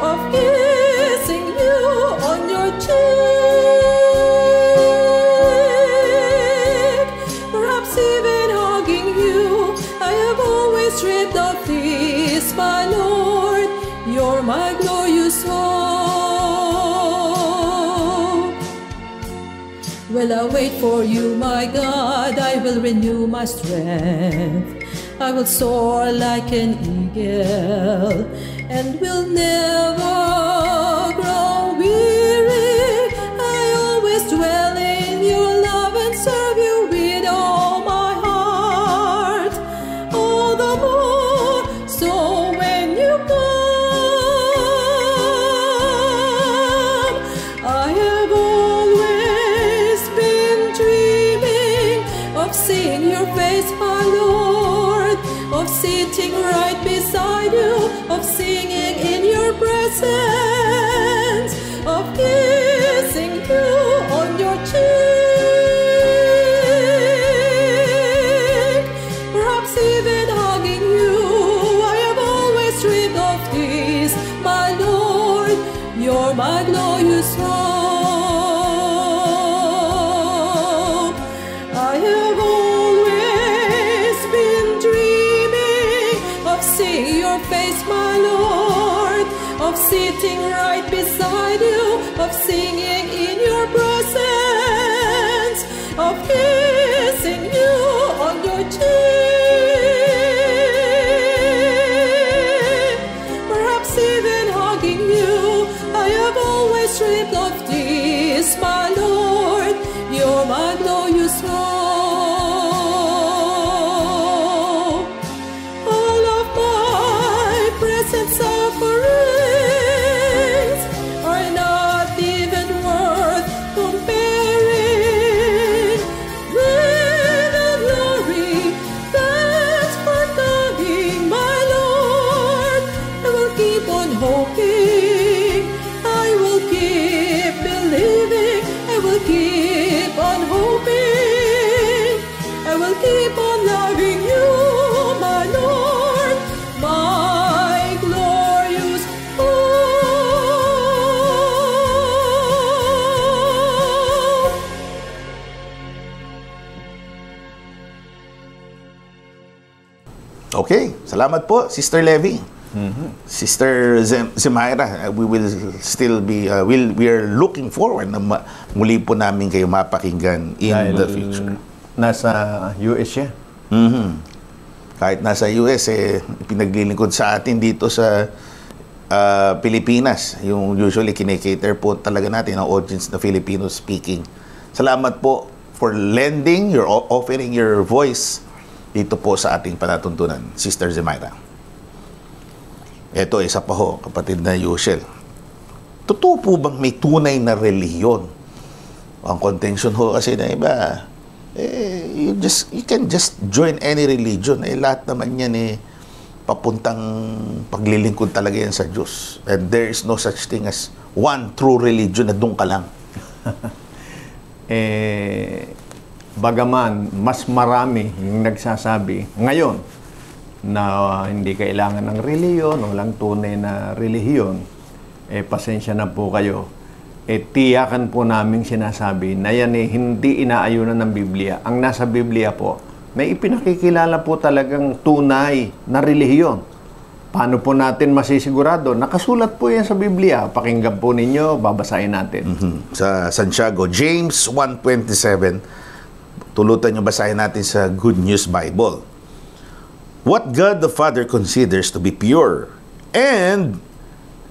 of kissing you on your cheek. Will I wait for you, my God? I will renew my strength. I will soar like an eagle and will never grow weary. I always dwell in your love and serve you with all my heart. All the more so when you come. I have always been dreaming of seeing your face, my Lord, of sitting right beside you, of singing in your presence, of kissing you on your cheek, perhaps even hugging you. I have always dreamed of this, my Lord, you're my glorious hope. I have always been dreaming of seeing your face, my Lord, of sitting right beside you, of singing in your presence, of kissing you on your cheek, perhaps even hugging you. I have always dreamed of this, my Lord, you're my glorious hope. All of my present sufferings are not even worth comparing with the glory that's forthcoming, my Lord. I will keep on hoping, I will keep believing, I will keep on hoping, I will keep on loving you, my Lord, my glorious hope. Okay, salamat po, Sister Levy. Sister Zemaira, we will still be, we are looking forward na muli po namin kayo mapakinggan in the future. Nasa US siya. Kahit nasa US, pinaglilingkod sa atin dito sa Pilipinas. Yung usually kinikater po talaga natin ang audience na Filipino speaking. Salamat po for lending, offering your voice dito po sa ating panatuntunan, Sister Zemaira. Ito, isa pa ho, kapatid na Yushel. Totoo po bang may tunay na relihiyon? Ang contention ho kasi na iba, you can just join any religion. Lahat naman yan papuntang paglilingkod talaga yan sa Diyos. And there is no such thing as one true religion na doon ka lang. Bagaman, mas marami yung nagsasabi ngayon na hindi kailangan ng relihiyon, walang tunay na relihiyon, pasensya na po kayo. Tiyakan po namin sinasabi na yan hindi inaayunan ng Biblia. Ang nasa Biblia po, may ipinakikilala po talagang tunay na relihiyon. Paano po natin masisigurado? Nakasulat po yan sa Biblia. Pakinggan po ninyo, babasahin natin. Sa Santiago, James 1:27, tulutan nyo, basahin natin sa Good News Bible. What God the Father considers to be pure and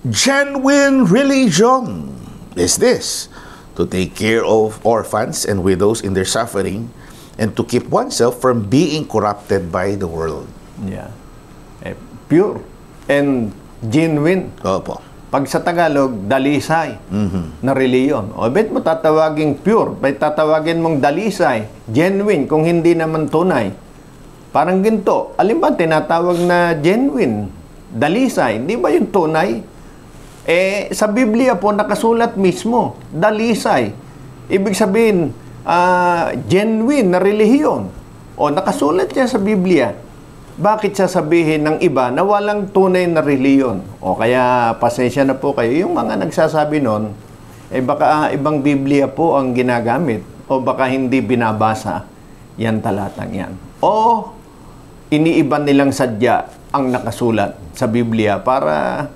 genuine religion is this: to take care of orphans and widows in their suffering and to keep oneself from being corrupted by the world. Yeah. Pure and genuine. Opo. Pag sa Tagalog, dalisay na reliyon. O bet mo tatawagin pure, bet tatawagin mong dalisay, genuine, kung hindi naman tunay. Parang ginto. Alin ba tinatawag na genuine? Dalisay. Di ba yung tunay? Sa Biblia po nakasulat mismo, dalisay. Ibig sabihin, genuine na relihiyon. O nakasulat siya sa Biblia. Bakit sasabihin ng iba na walang tunay na relihiyon? O kaya pasensya na po kayo. Yung mga nagsasabi nun, baka ibang Biblia po ang ginagamit. O baka hindi binabasa yan talatang yan. O iniiba nilang sadya ang nakasulat sa Biblia para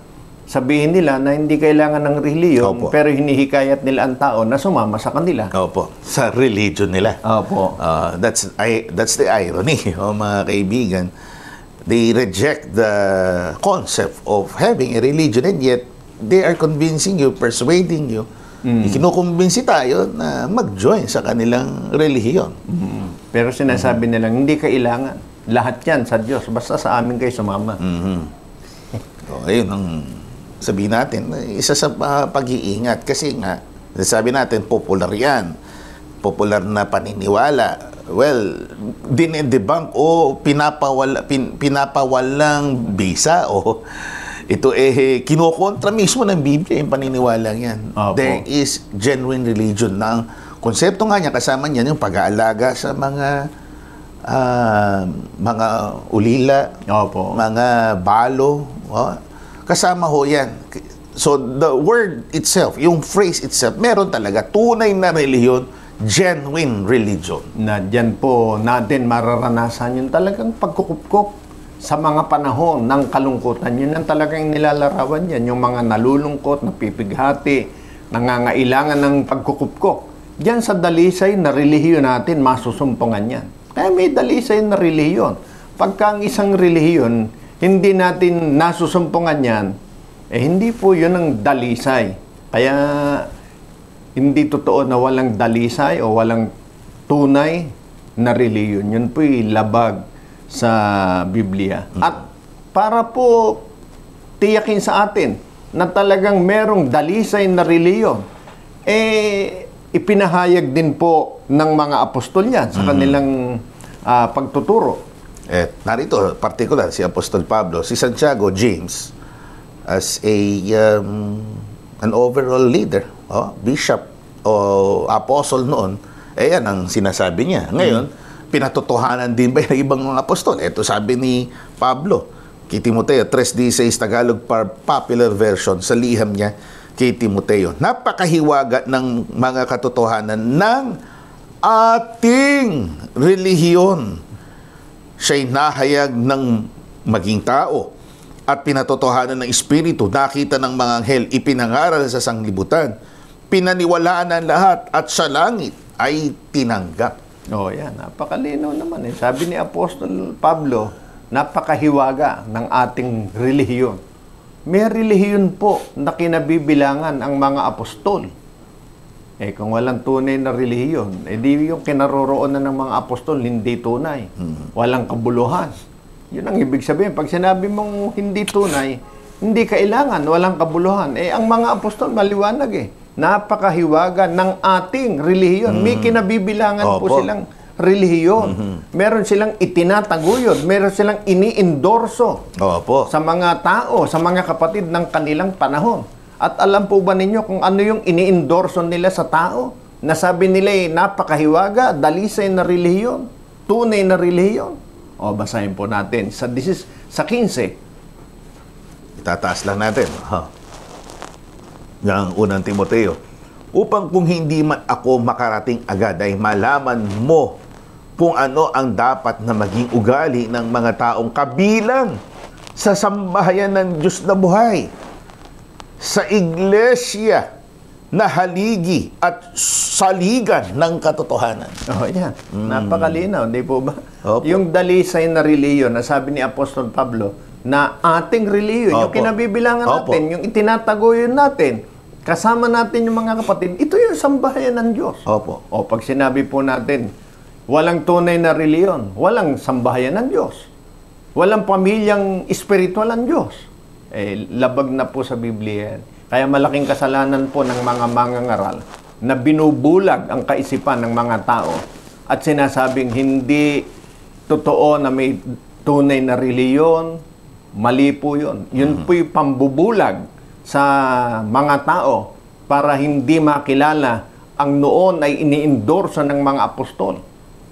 sabihin nila na hindi kailangan ng reliyon, Opo. pero hinihikayat nila ang tao na sumama sa kanila. Opo, sa religion nila. Opo. That's the irony, mga kaibigan. They reject the concept of having a religion, and yet they are convincing you, persuading you. Kinukumbinsi tayo na mag-join sa kanilang relihiyon. Pero sinasabi nilang, hindi kailangan. Lahat yan sa Diyos. Basta sa amin kayo sumama. So, ayun ang sabihin natin. Isa sa pag-iingat. Kasi nga, sabi natin, popular yan. Popular na paniniwala. Well, dinedebunk o pinapawalang bisa o ito kinokontra mismo ng Biblia yung paniniwala yan. Opo. There is genuine religion na ang konsepto nga niya, kasama niyan yung pag-aalaga sa mga ulila, Opo. mga balo, kasama ho yan. So the word itself, yung phrase itself, meron talaga tunay na relihiyon, genuine religion. Na dyan po natin mararanasan yung talagang pagkukupkop sa mga panahon ng kalungkutan. Yun ang talagang nilalarawan yan. Yung mga nalulungkot, napipighati, nangangailangan ng pagkukupkop. Diyan sa dalisay na relihiyon natin, masusumpungan yan. Kaya may dalisay na relihiyon. Pagka ang isang relihiyon, hindi natin nasusumpungan yan, hindi po yun ang dalisay. Kaya hindi totoo na walang dalisay o walang tunay na relihiyon. Yun po'y labag sa Biblia. At para po tiyakin sa atin na talagang merong dalisay na relihiyon, ipinahayag din po ng mga apostol yan sa kanilang pagtuturo. Narito, particular, si Apostol Pablo, si Santiago, James, as an overall leader, bishop o apostle noon, yan ang sinasabi niya. Ngayon, pinatotohanan din ba ng ibang mga apostol? Ito sabi ni Pablo, kay Timoteo, 3:16 Tagalog popular version, sa liham niya kay Timoteo. Napakahiwaga ng mga katotohanan ng ating relihiyon. Siya'y nahayag ng maging tao at pinatotohanan ng Espiritu, nakita ng mga anghel, ipinangaral sa sanglibutan, pinaniwalaan ng lahat at sa langit ay tinanggap. Yan. Napakalinaw naman. Sabi ni Apostol Pablo, napakahiwaga ng ating relihiyon. May relihiyon po na kinabibilangan ang mga apostol. Kung walang tunay na relihiyon, di yung kinaroroonan ng mga apostol hindi tunay. Walang kabuluhan. Yun ang ibig sabihin. Pag sinabi mong hindi tunay, hindi kailangan, walang kabuluhan. Ang mga apostol maliwanag napakahiwaga ng ating relihiyon. May kinabibilangan po silang relihiyon. Meron silang itinataguyod. Meron silang ini-endorso sa mga tao, sa mga kapatid ng kanilang panahon. At alam po ba ninyo kung ano yung ini-endorso nila sa tao? Nasabi nila napakahiwaga, dalisay na relihiyon, tunay na relihiyon. Basahin po natin sa 15. Itataas lang natin. Ng unang Timoteo, upang kung hindi man ako makarating agad ay malaman mo kung ano ang dapat na maging ugali ng mga taong kabilang sa sambahayan ng Diyos na buhay, sa iglesia na haligi at saligan ng katotohanan. Yan. Napakalinaw, di po ba? Opo. Yung dalisay na relihiyon, na sabi ni Apostol Pablo, na ating relihiyon, yung kinabibilangan natin, yung itinataguyod natin, kasama natin yung mga kapatid, ito yung sambahayan ng Diyos. Pag sinabi po natin, walang tunay na reliyon, walang sambahayan ng Diyos. Walang pamilyang espiritual ang Diyos. Labag na po sa Biblia. Kaya malaking kasalanan po ng mga mangangaral na binubulag ang kaisipan ng mga tao at sinasabing hindi totoo na may tunay na reliyon, mali po yun. Yun po yung pambubulag sa mga tao para hindi makilala ang noon ay ini-endorso ng mga apostol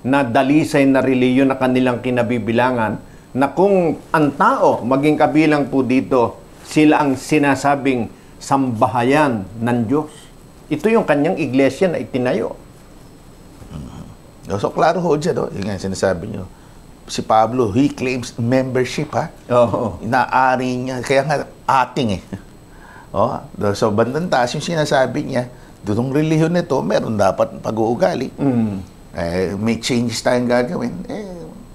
na dalisay na reliyon na kanilang kinabibilangan, na kung ang tao maging kabilang po dito, sila ang sinasabing sambahayan ng Diyos. Ito yung kanyang iglesia na itinayo. So, klaro ho dyan, yung nga sinasabi nyo. Si Pablo, he claims membership, Oo. Inaari niya. Kaya nga, ating Sa bandang taas, yung sinasabi niya, doon relihiyon nito, meron dapat pag-uugali. May changes tayong gagawin.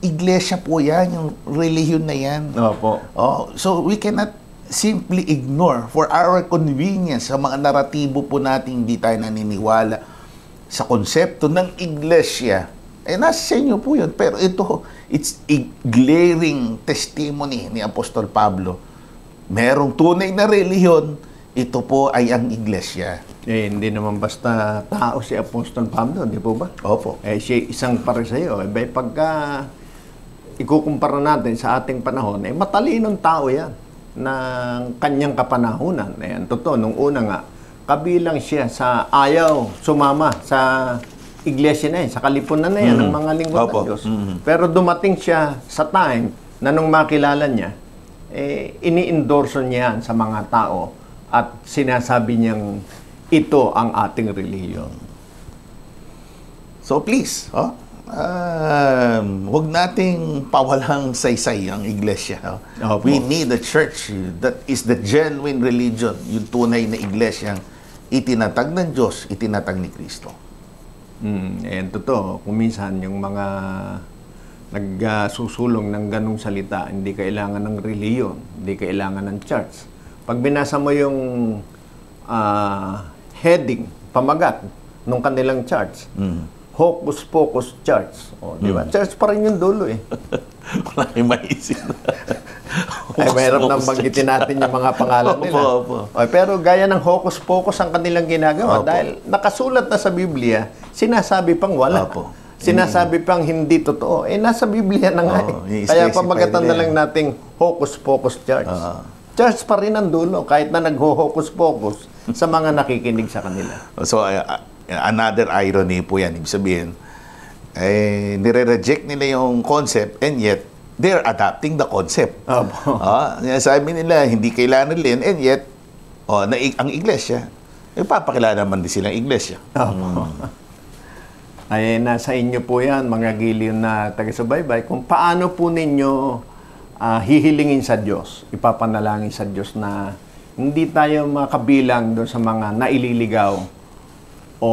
Iglesia po yan, yung relihiyon na yan. Opo. So we cannot simply ignore for our convenience sa mga naratibo po natin hindi tayo naniniwala sa konsepto ng iglesia. Nasa sa inyo po yun. Pero ito, it's a glaring testimony ni Apostol Pablo. Merong tunay na relihiyon, ito po ay ang iglesia. Hindi naman basta tao si Apostol Pablo, di po ba? Opo. Siya isang Pariseo. Pagka ikukumpara natin sa ating panahon, matalinong tao yan ng kanyang kapanahunan. Totoo, nung una nga, kabilang siya sa ayaw sumama sa iglesia na yan, sa kalipunan na yan ng mga lingkod ng Diyos. Pero dumating siya sa time na nung makilala niya, ini-endorso niya yan sa mga tao at sinasabi niyang ito ang ating relihiyon. So please, huwag nating pawalang saysay ang iglesia. We need a church that is the genuine religion, yung tunay na iglesia itinatag ng Diyos, itinatag ni Kristo. Totoo. Kung minsan yung mga nagsusulong ng ganung salita, hindi kailangan ng relihiyon, hindi kailangan ng church. Pag binasa mo yung heading, pamagat nung kanilang church, Hocus Pocus Church. Di ba? Church pa rin yung dulo eh. Wala kayong maisip. Mahirap nang banggitin natin yung mga pangalan nila. Pero gaya ng Hocus Pocus ang kanilang ginagawa dahil nakasulat na sa Biblia, sinasabi pang wala. Sinasabi pang hindi totoo. Nasa Biblia na nga Kaya pamagatan na lang nating Hocus Pocus Church. Church pa rin ang dulo kahit na nag-hocus pocus sa mga nakikinig sa kanila. So, another irony po yan. Ibig sabihin, nire-reject nila yung concept and yet, they're adapting the concept. Sabi nila, hindi kailangan nila and yet, ang iglesia, papakilala naman din silang iglesia. Nasa inyo po yan, mga giliw na taga-subaybay, kung paano po ninyo hihilingin sa Diyos, ipapanalangin sa Diyos na hindi tayo makabilang doon sa mga naililigaw o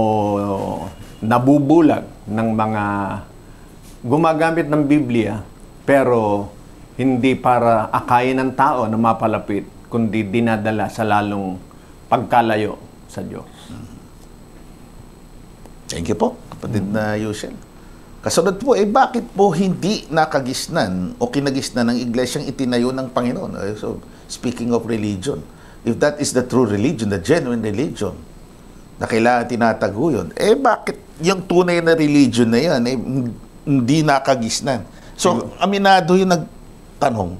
nabubulag ng mga gumagamit ng Biblia pero hindi para akayin ng tao na mapalapit kundi dinadala sa lalong pagkalayo sa Diyos. Thank you po, kapatid na Yusel. Kasunod po, bakit po hindi nakagisnan o kinagisnan ng iglesyang itinayo ng Panginoon? So, speaking of religion, if that is the true religion, the genuine religion, na kailangan tinatago yun, bakit yung tunay na religion na yan, hindi nakagisnan? So, aminado yung nagtanong,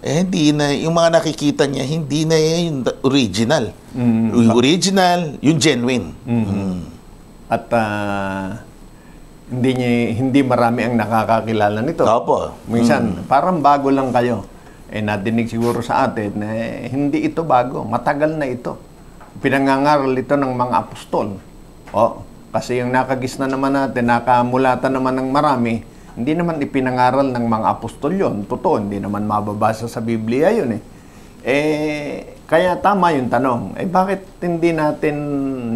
hindi na, yung mga nakikita niya, hindi na yung original. Yung original, yung genuine. At hindi marami ang nakakakilala nito. Opo. Minsan, parang bago lang kayo. Nadinig siguro sa atin na hindi ito bago. Matagal na ito. Pinangangaral ito ng mga apostol. Kasi yung nakagisna naman natin, nakamulatan naman ng marami, hindi naman ipinangaral ng mga apostol yun. Totoo, hindi naman mababasa sa Biblia yun kaya tama yung tanong, bakit hindi natin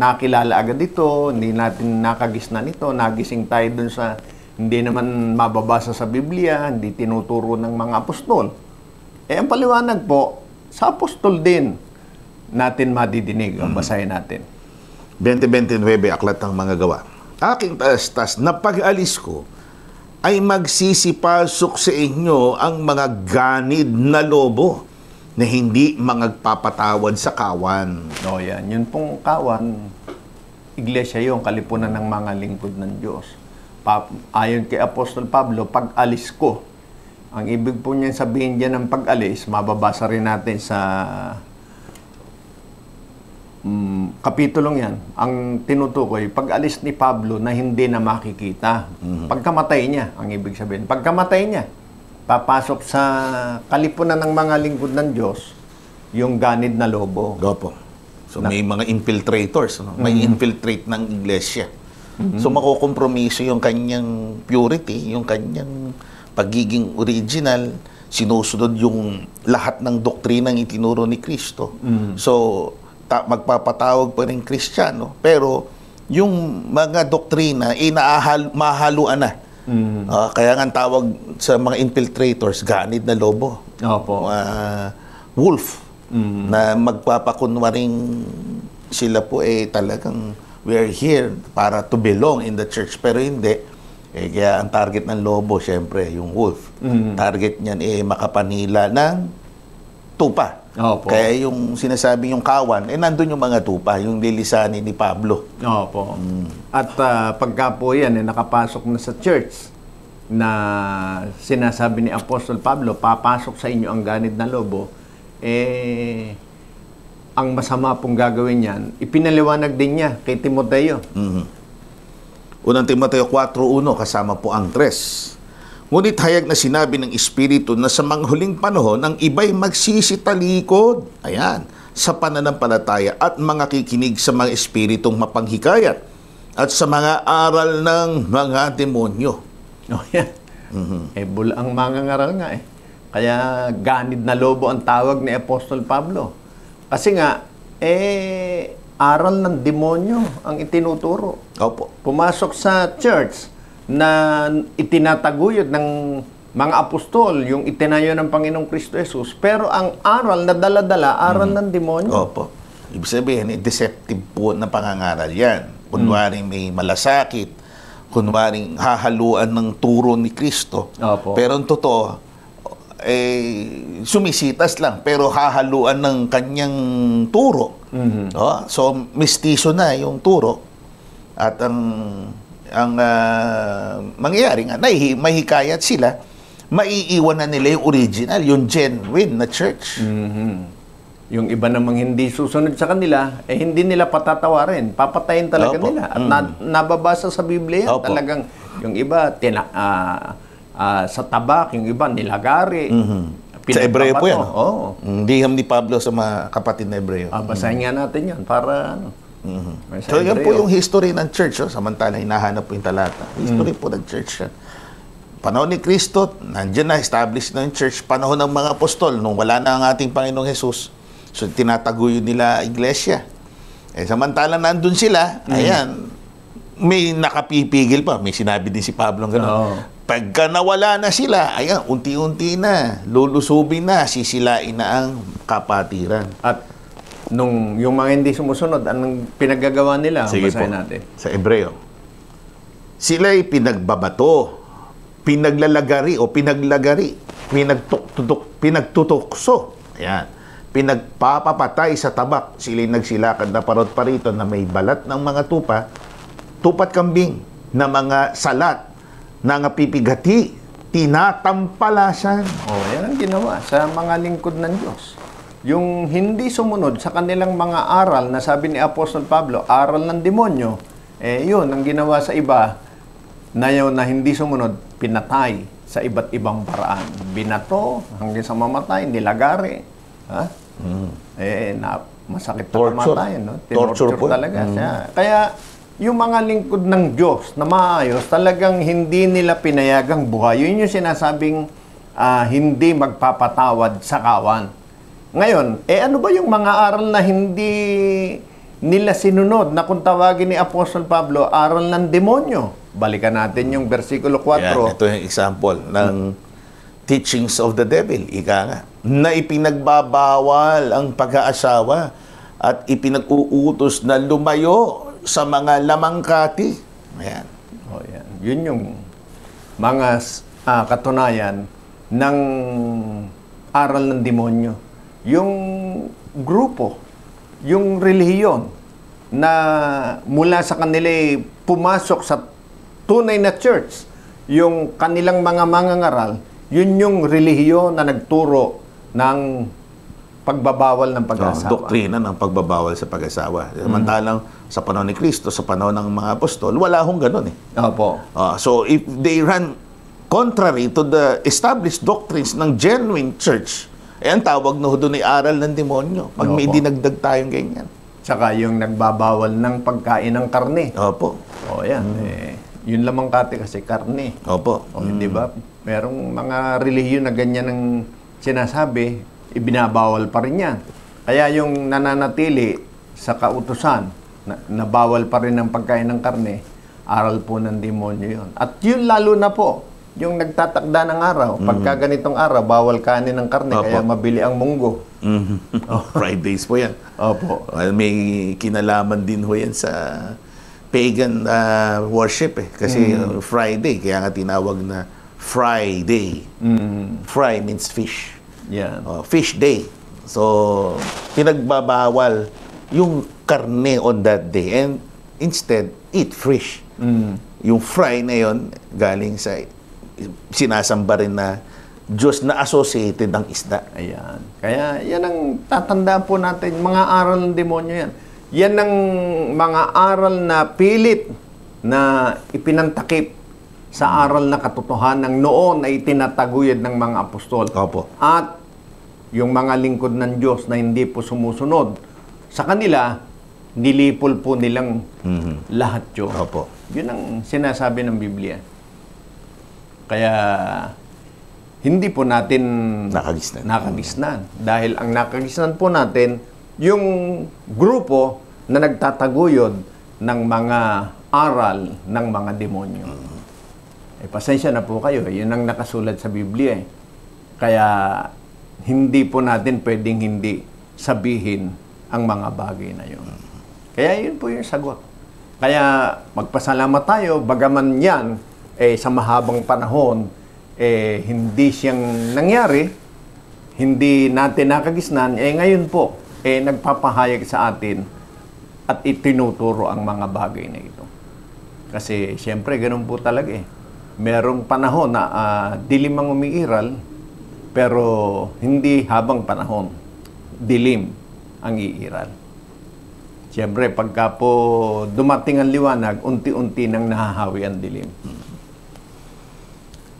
nakilala agad ito, hindi natin nakagisnan ito, nagising tayo dun sa hindi naman mababasa sa Biblia, hindi tinuturo ng mga apostol. Ang paliwanag po, sa apostol din natin madidinig, ang basahin natin. 20:29, Aklat ng Mga Gawa. Aking taas-taas na pag-alis ko ay magsisipasok sa inyo ang mga ganid na lobo na hindi magpapatawad sa kawan. Yan. Yun pong kawan, iglesia yung kalipunan ng mga lingkod ng Diyos. Ayon kay Apostol Pablo, pag-alis ko. Ang ibig po niya sabihin dyan ng pag-alis, mababasa rin natin sa kapitulong yan. Ang tinutukoy, pag-alis ni Pablo na hindi na makikita. Pagkamatay niya, ang ibig sabihin. Pagkamatay niya, papasok sa kalipunan ng mga lingkod ng Diyos yung ganid na lobo. Opo. So may mga infiltrators, may infiltrate ng iglesia. So makukompromiso yung kanyang purity, yung kanyang pagiging original sinusunod yung lahat ng doktrinang itinuro ni Kristo. So, magpapatawag pa rin Kristiyano, pero yung mga doktrina mahaluan na. Kaya nga ang tawag sa mga infiltrators, ganid na lobo. Opo. Wolf. Na magpapakunwaring sila po talagang we are here para to belong in the church, pero hindi. Kaya ang target ng lobo, syempre, yung wolf. Target niyan makapanila ng tupa. Opo. Kaya yung sinasabi yung kawan, nandun yung mga tupa, yung lilisanin ni Pablo. Opo. At pagka po yan, nakapasok na sa church, na sinasabi ni Apostol Pablo, papasok sa inyo ang ganid na lobo, ang masama pong gagawin yan, ipinaliwanag din niya kay Timoteo. Unang Timoteo 4:1, kasama po ang 3. Ngunit hayag na sinabi ng Espiritu na sa mga huling panahon, ang iba'y magsisitalikod, sa pananampalataya at mga kikinig sa mga espiritong mapanghikayat at sa mga aral ng mga demonyo. Bula ang mga ngaral nga Kaya ganid na lobo ang tawag ni Apostol Pablo. Kasi nga, aral ng demonyo ang itinuturo. Opo. Pumasok sa church na itinataguyod ng mga apostol, yung itinayo ng Panginoong Kristo Jesus, pero ang aral na dala-dala, aral ng demonyo. Opo. Ibig sabihin, deceptive po na pangangaral yan. Kunwaring may malasakit, kunwaring hahaluan ng turo ni Kristo. Opo. Pero ang totoo, sumisitas lang, pero hahaluan ng kanyang turo. So, mistiso na yung turo. At ang mangyayari nga, mahikayat sila, maiiwan na nila yung original, yung genuine na church. Yung iba namang hindi susunod sa kanila, hindi nila patatawarin. Papatayin talaga nila. At nababasa sa Biblia, talagang yung iba, sa tabak, yung iba, nilagari. Sa Hebreo po yan. Hindi ni Pablo sa mga kapatid na Hebreo. Basahin nga natin yan para So yan po yung history ng church. Samantala, hinahanap po yung talata. History po ng church yan. Panahon ni Kristo, nandiyan na, established na yung church. Panahon ng mga apostol, nung wala na ang ating Panginoong Jesus, so tinataguyo nila iglesia. Samantala, nandun sila, may nakapipigil pa. May sinabi din si Pablo gano'n. Pagka nawala na sila, unti-unti na, lulusubin na, sisilain na ang kapatiran. At nung yung mga hindi sumusunod, anong pinaggagawa nila? Sige po, natin. sa Hebreo. Sila'y pinagbabato, pinaglalagari o pinaglagari, pinagtutukso. Pinagpapapatay sa tabak. Sila'y nagsilakad na parot parito na may balat ng mga tupat kambing na mga salat na pipigati, tinatampalasan. Yan ang ginawa sa mga lingkod ng Diyos. Yung hindi sumunod sa kanilang mga aral na sabi ni Apostol Pablo, aral ng demonyo, yun ang ginawa sa iba na yun na hindi sumunod, pinatay sa iba't ibang paraan. Binato hanggang sa mamatay, nilagari. Masakit na kamatayan. No? Torture po. Talaga. Kaya yung mga lingkod ng Diyos na maayos, talagang hindi nila pinayagang buhay. Yun yung sinasabing hindi magpapatawad sa kawan. Ngayon, ano ba yung mga aral na hindi nila sinunod na kung tawagin ni Apostol Pablo, aral ng demonyo? Balikan natin yung versikulo 4. Ito yung example ng teachings of the devil. Ika nga, na ipinagbabawal ang pag-aasawa at ipinag-uutos na lumayo sa mga lamangkati. Ayan. Yun yung mga katunayan ng aral ng demonyo. Yung grupo, yung relihiyon na mula sa kanila pumasok sa tunay na church, yung kanilang mga mangangaral, yun yung relihiyon na nagturo ng pagbabawal ng pag-asawa. Doktrina ng pagbabawal sa pag-asawa. Samantalang sa panahon ni Kristo, sa panahon ng mga apostol, wala hong ganun Opo. So if they run contrary to the established doctrines ng genuine church, ang tawag na doon ay aral ng demonyo. Pag may dinagdag tayong ganyan. Tsaka yung nagbabawal ng pagkain ng karne. Opo. Yan. Yun lamang kasi karne. Opo. O, di ba? Merong mga relihiyon na ganyan ang sinasabi, ibinabawal pa rin yan. Kaya yung nananatili sa kautusan, na bawal pa rin ang pagkain ng karne, aral po ng demonyo yun. At yun lalo na po, yung nagtatakda ng araw. Pagka ganitong araw, bawal kanin ng karne, Opo. kaya mabili ang munggo. Fridays po yan. Opo. Well, may kinalaman din ho yan sa pagan worship eh. Kasi Friday, kaya nga tinawag na Friday. Fry means fish. Yan. Fish day. So, pinagbabawal yung karne on that day and instead, eat fish. Yung fry na yon galing sa sinasamba rin na Diyos na associated ng isda. Ayan. Kaya yan ang tatandaan po natin, mga aral ng demonyo yan. Yan ang mga aral na pilit na ipinantakip sa aral na katotohanan noon ay tinataguyod ng mga apostol. Opo. At yung mga lingkod ng Diyos na hindi po sumusunod sa kanila, nilipol po nilang lahat yun. Opo. Yun ang sinasabi ng Biblia. Kaya hindi po natin nakagisnan. Dahil ang nakagisnan po natin, yung grupo na nagtataguyod ng mga aral ng mga demonyo. Pasensya na po kayo. Yun ang nakasulat sa Biblia. Kaya hindi po natin pwedeng hindi sabihin ang mga bagay na yun. Kaya yun po yung sagot. Kaya magpasalamat tayo, bagaman yan, sa mahabang panahon, hindi siyang nangyari, hindi natin nakagisnan, ngayon po, nagpapahayag sa atin at itinuturo ang mga bagay na ito. Kasi siyempre, ganun po talaga Merong panahon na dilim ang umiiral, pero hindi habang panahon, dilim ang iiral. Siyempre, pagka po dumating ang liwanag, unti-unti nang nahahawi ang dilim.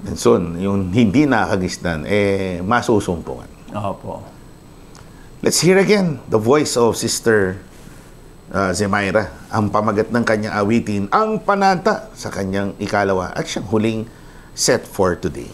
And so, yung hindi nakagisnan, masusumpungan. Opo. Let's hear again the voice of Sister Zemaira, ang pamagat ng kanyang awitin, ang panata sa kanyang ikalawa at siyang huling set for today.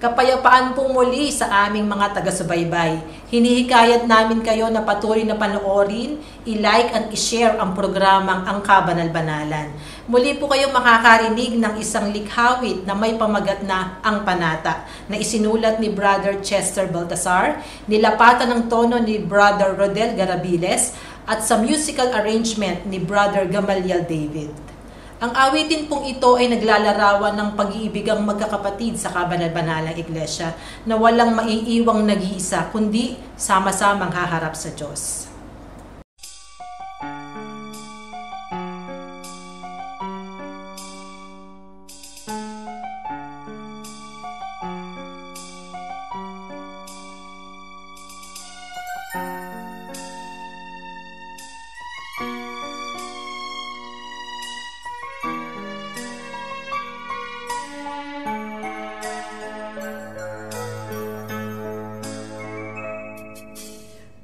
Kapayapaan pong muli sa aming mga taga-subaybay. Hinihikayat namin kayo na patuloy na panoorin, i-like and i-share ang programang Ang Kabanal-Banalan. Muli po kayo makakarinig ng isang likhawit na may pamagat na Ang Panata na isinulat ni Brother Chester Baltasar, nilapatan ng tono ni Brother Rodel Garabiles at sa musical arrangement ni Brother Gamaliel David. Ang awitin pong ito ay naglalarawan ng pag-iibigang magkakapatid sa Kabanal-Banalang Iglesia na walang maiiwang nag-iisa kundi sama-samang haharap sa Diyos.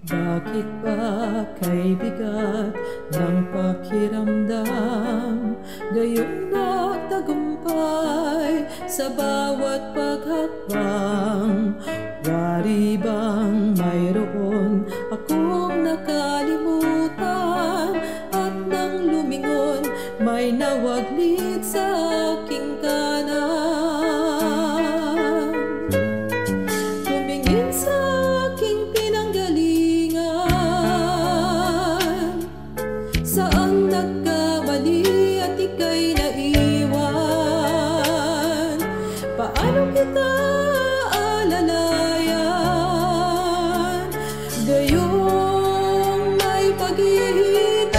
Bakit ba kay bigat ng pakiramdam, gayong nagtagumpay sa bawat paghakbang? Wari bang mayroon akong nakalimutan, at nang lumingon may nawaglit sa aking kanan? Tumingin sa aking saan nagkamali at ika'y naiwan? Paano kita alalayan? Gayong may pagitan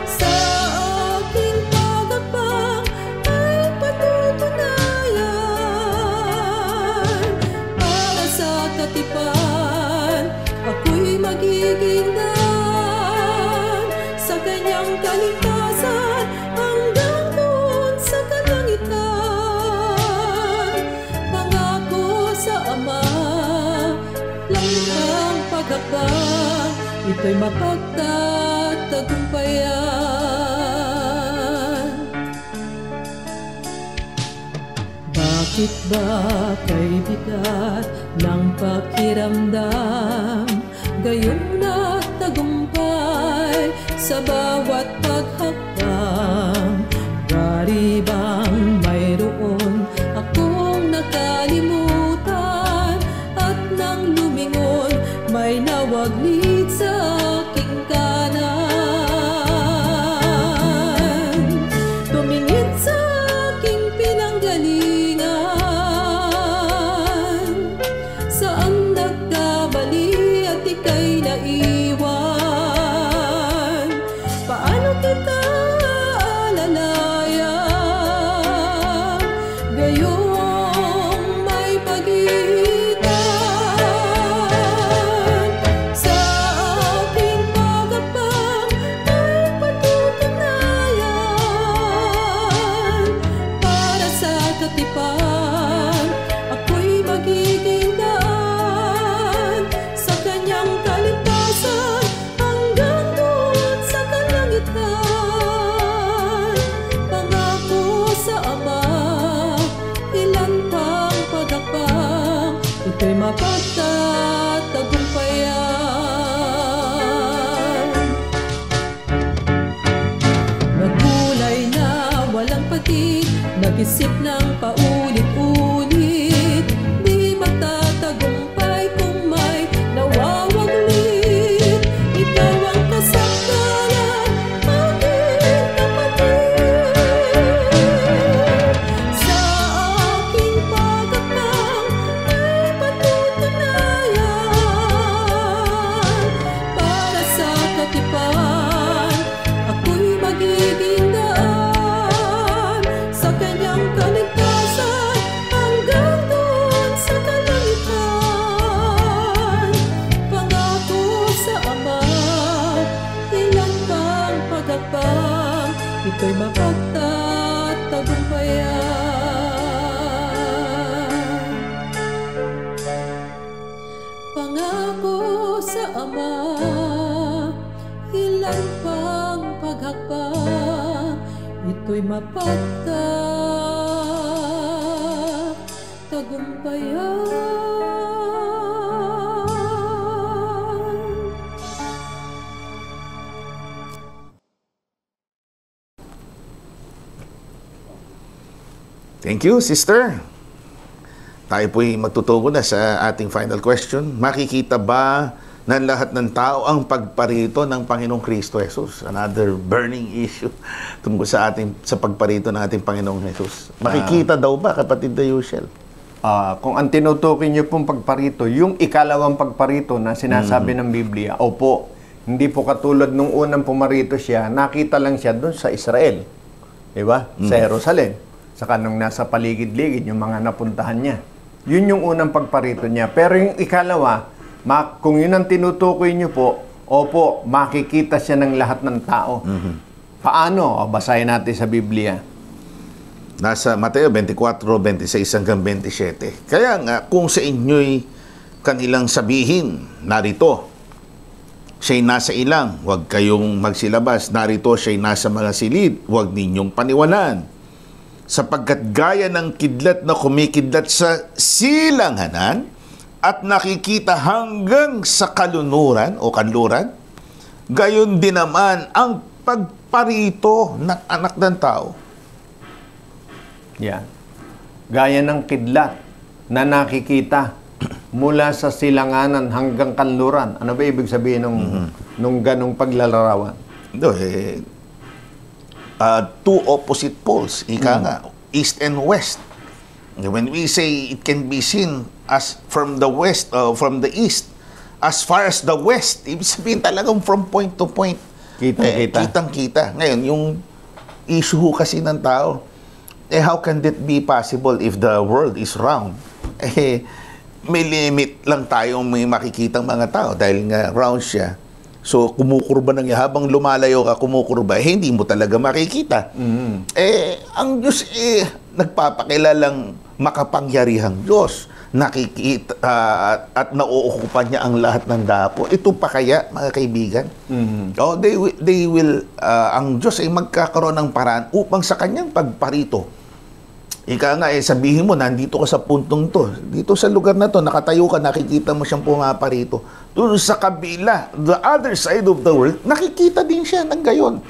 sa aking pagkapang ay patutunayan. Para sa katipan, ako'y magiging sa kanyang kaligtasan hanggang doon sa kalangitan. Pangako sa Ama, langkang paghakbang, ito'y mapagtatagumpayan. Bakit ba kay bigat ng pakiramdam? Gayong nagtagumpay sa bawat paghakbang. Dari bang mayroon akong nakalimutan? At nang lumingon, may nawaglit sa aking kanan. Tumingin sa aking pinanggalingan. Saan nagkamali at ika'y naiwan? Paano kita alalayan? Gayong may pagitan. Sa aking pagapang ay patutunayan. Para sa katipan, ako'y magiging daan sa kanyang kaligtasan hanggang doon sa kalangitan. Pangako sa Ama, ilan pang pagapang, ito'y mapagtatagumpayan. Nagkulay na walang patig, nag-isip ng paulit-ulit. Di matatagumpay kung may nawawaglit. Ikaw ang kasangkalan, aking kapatid. Sa aking pagapang ay patutunayan. Para sa katipan, ako'y magiging daan sa kanyang kaligtasan hanggang doon sa kalangitan. Pangako sa Ama, ilan pang pagapang, ito'y mapagtatagumpayan. Pangako sa Ama, ilan pang paghakbang, ito'y mapagtatagumpayan. Thank you, sister. Tayo po'y magtutugo na sa ating final question. Makikita ba ng lahat ng tao ang pagparito ng Panginoong Kristo Jesus? Another burning issue tungkol sa pagparito ng ating Panginoong Jesus. Makikita daw ba, kapatid Dayushel? Kung ang tinutukoy niyo pong pagparito, yung ikalawang pagparito na sinasabi ng Biblia, opo, hindi po katulad nung unang pumarito siya, nakita lang siya doon sa Israel. Diba? Sa Jerusalem. Saka nung nasa paligid-ligid, yung mga napuntahan niya. Yun yung unang pagparito niya. Pero yung ikalawa, kung yun ang tinutukoy niyo po, opo, makikita siya ng lahat ng tao. Paano? Basahin natin sa Biblia. Nasa Mateo 24:26 hanggang 27. Kaya nga, kung sa inyo'y kanilang sabihin, narito, siya'y nasa ilang, huwag kayong magsilabas. Narito, siya'y nasa mga silid, huwag ninyong paniwalaan. Sapagkat gaya ng kidlat na kumikidlat sa silanghanan at nakikita hanggang sa kalunuran o kanluran, gayon din naman ang pagparito ng anak ng tao. Yan. Gaya ng kidlat na nakikita mula sa silanganan hanggang kanluran. Ano ba ibig sabihin nung ganong paglalarawan? Two opposite poles, ika nga, east and west. When we say it can be seen as from the west, from the east, as far as the west, ibig sabihin talagang from point to point. Kitang-kita. Ngayon, yung issue kasi ng tao, how can that be possible if the world is round? May limit lang tayong may makikitang mga tao dahil nga round siya. So, kumukurba nang habang lumalayo ka, kumukurba, hindi mo talaga makikita. Ang Diyos, nagpapakilalang makapangyarihang Diyos. Nakikita at nauukupan niya ang lahat ng dapo. Ito pa kaya, mga kaibigan? They will, ang Diyos ay magkakaroon ng paraan upang sa kanyang pagparito Ika nga, sabihin mo, nandito ka sa puntong to. Dito sa lugar na to, nakatayo ka, nakikita mo siyang pumaparito. Doon sa kabila, the other side of the world, nakikita din siya ng gayon.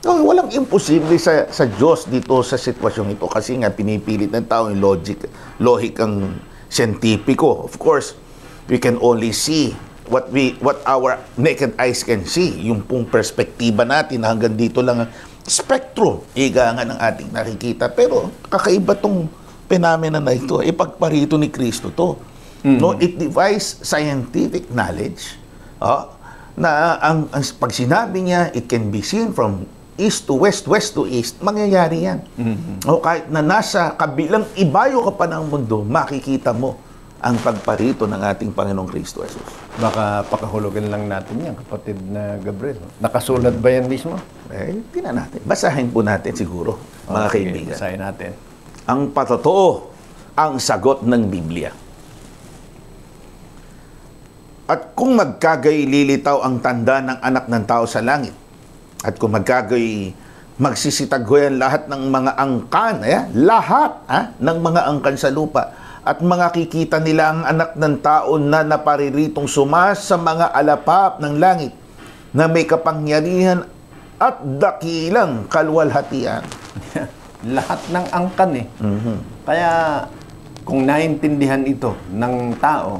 Walang imposible sa Diyos dito sa sitwasyong ito. Kasi nga, pinipilit ng tao yung logic ang siyentipiko. Of course, we can only see what our naked eyes can see. Yung pong perspektiba natin, hanggang dito lang ang spectrum, iga nga ng ating nakikita. Pero kakaiba tong phenomena na ito, ipagparito ni Kristo to. No, it defies scientific knowledge. Na pag sinabi niya, it can be seen from east to west, west to east, mangyayari yan. Kahit na nasa kabilang ibayo ka pa ng mundo, makikita mo ang pagparito ng ating Panginoong Kristo Jesus. Baka pakahulugan lang natin yan, kapatid na Gabriel. Nakasulat ba yan mismo? Tingnan natin. Basahin po natin siguro, mga kaibigan. Basahin natin. Ang patotoo, ang sagot ng Biblia. At kung magkagay lilitaw ang tanda ng anak ng tao sa langit, at kung magkagay magsisitaghoyan lahat ng mga angkan, lahat ng mga angkan sa lupa, at makikita nila ang anak ng tao na napariritong sumas sa mga alapap ng langit na may kapangyarihan at dakilang kaluwalhatian. Lahat ng angkan Kaya kung naintindihan ito ng tao,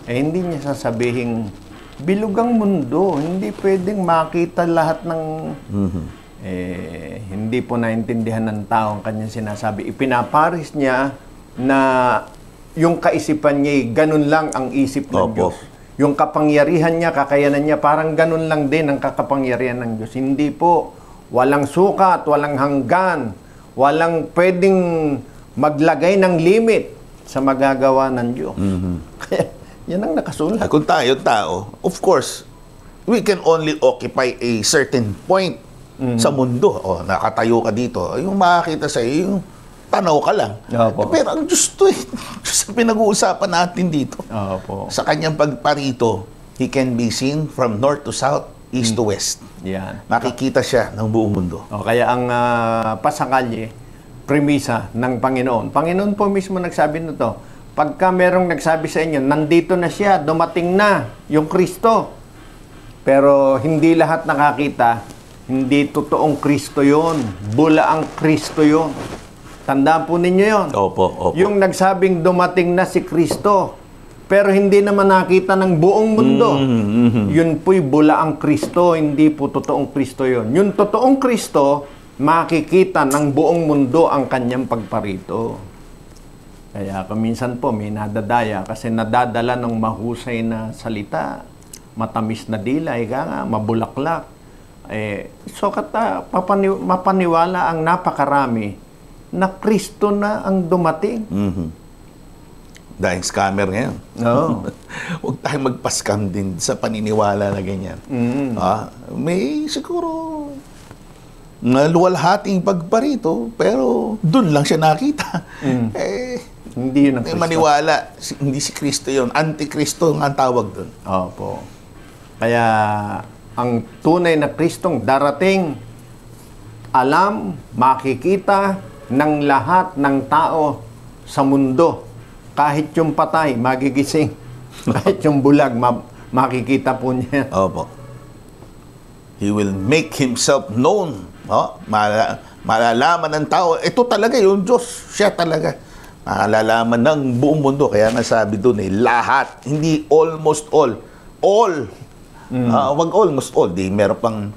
hindi niya sasabihin bilugang mundo, hindi pwedeng makita lahat ng hindi po naintindihan ng tao ang kanyang sinasabi. Ipinaparis niya na yung kaisipan niya, ganun lang ang isip ng Diyos. Yung kapangyarihan niya, kakayanan niya, parang ganun lang din ang kakapangyarihan ng Diyos. Hindi po, walang sukat, walang hanggan, walang pwedeng maglagay ng limit sa magagawa ng Diyos. Kaya, yan ang nakasulat. Kung tayo, tao, of course, we can only occupy a certain point sa mundo. Nakatayo ka dito, yung makakita sa iyo, yung tanaw ka lang. Pero ang Diyos to Diyos ang pinag-uusapan natin dito. Sa kanyang pagparito, He can be seen from north to south, east to west. Yan. Makikita siya ng buong mundo. Kaya ang pasakalye, premisa ng Panginoon. Panginoon po mismo nagsabi nito, pagka merong nagsabi sa inyo, nandito na siya, dumating na yung Kristo. Pero hindi lahat nakakita, hindi totoong Kristo yon, bula ang Kristo yon. Tandaan po ninyo yun. Opo. Yung nagsabing dumating na si Kristo, pero hindi naman nakita ng buong mundo. Yun po'y bula ang Kristo, hindi po totoong Kristo yun. Yung totoong Kristo, makikita ng buong mundo ang kanyang pagparito. Kaya minsan po may nadadaya kasi nadadala ng mahusay na salita, matamis na dila, mabulaklak. Mapaniwala ang napakarami na Kristo na ang dumating. Dahil scammer ngayon. Huwag tayong magpa-scam din sa paniniwala na ganyan. May siguro naluwalhating pagparito, pero dun lang siya nakita. Hindi yun ang Kristo. Maniwala, hindi si Kristo yun. Antikristo ang tawag dun. Opo. Kaya ang tunay na Kristong darating, alam, makikita ng lahat ng tao sa mundo. Kahit yung patay, magigising. Kahit yung bulag, makikita po niya. Opo. He will make Himself known. Malalaman ng tao, ito talaga yung Diyos. Siya talaga. Malalaman ng buong mundo. Kaya nasabi doon lahat. Hindi almost all. All. Wag almost all. Meron pang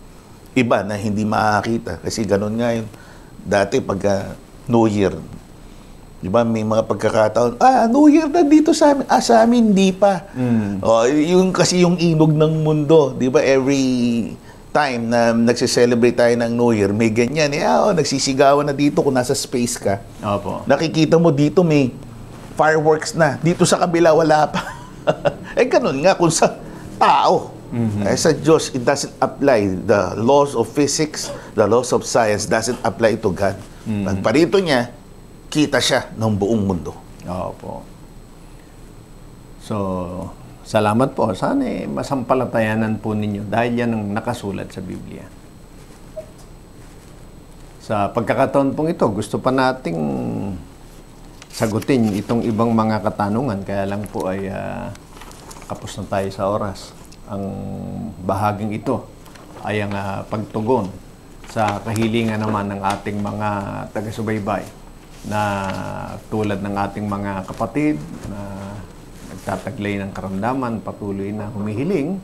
iba na hindi makakita. Kasi ganun nga yun. Dati pagka New Year, di ba, may mga pagkakataon, New Year na dito sa amin. Sa amin, hindi pa. Yung, kasi yung inog ng mundo, di ba, every time na nagsiselebrate tayo ng New Year, may ganyan. Nagsisigawan na dito kung nasa space ka. Opo. Nakikita mo dito may fireworks na. Dito sa kabila, wala pa. Ganun nga kung sa tao. Sa Diyos, it doesn't apply. The laws of physics, the laws of science doesn't apply to God. Pagparito niya, kita siya ng buong mundo. Opo. So, salamat po. Sana masampalatayanan po ninyo dahil yan ang nakasulat sa Biblia. Sa pagkakataon pong ito, gusto pa nating sagutin itong ibang mga katanungan. Kaya lang po ay kapos na tayo sa oras. Ang bahaging ito ay ang pagtugon sa kahilingan naman ng ating mga taga-subaybay na tulad ng ating mga kapatid na nagtataglay ng karamdaman, patuloy na humihiling,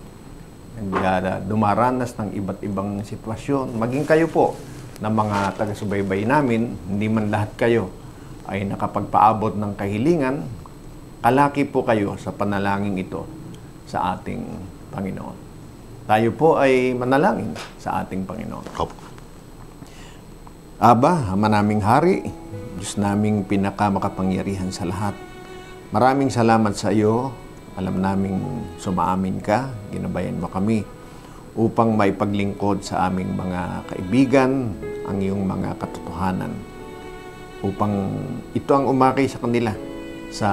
dumaranas ng iba't ibang sitwasyon. Maging kayo po na mga taga-subaybay namin, hindi man lahat kayo ay nakapagpaabot ng kahilingan, kalaki po kayo sa panalangin ito sa ating Panginoon. Tayo po ay manalangin sa ating Panginoon. Aba, manaming hari, Diyos naming pinakamakapangyarihan sa lahat. Maraming salamat sa iyo. Alam naming sumaamin ka, ginabayan mo kami upang may paglingkod sa aming mga kaibigan ang iyong mga katotohanan. Upang ito ang umakay sa kanila sa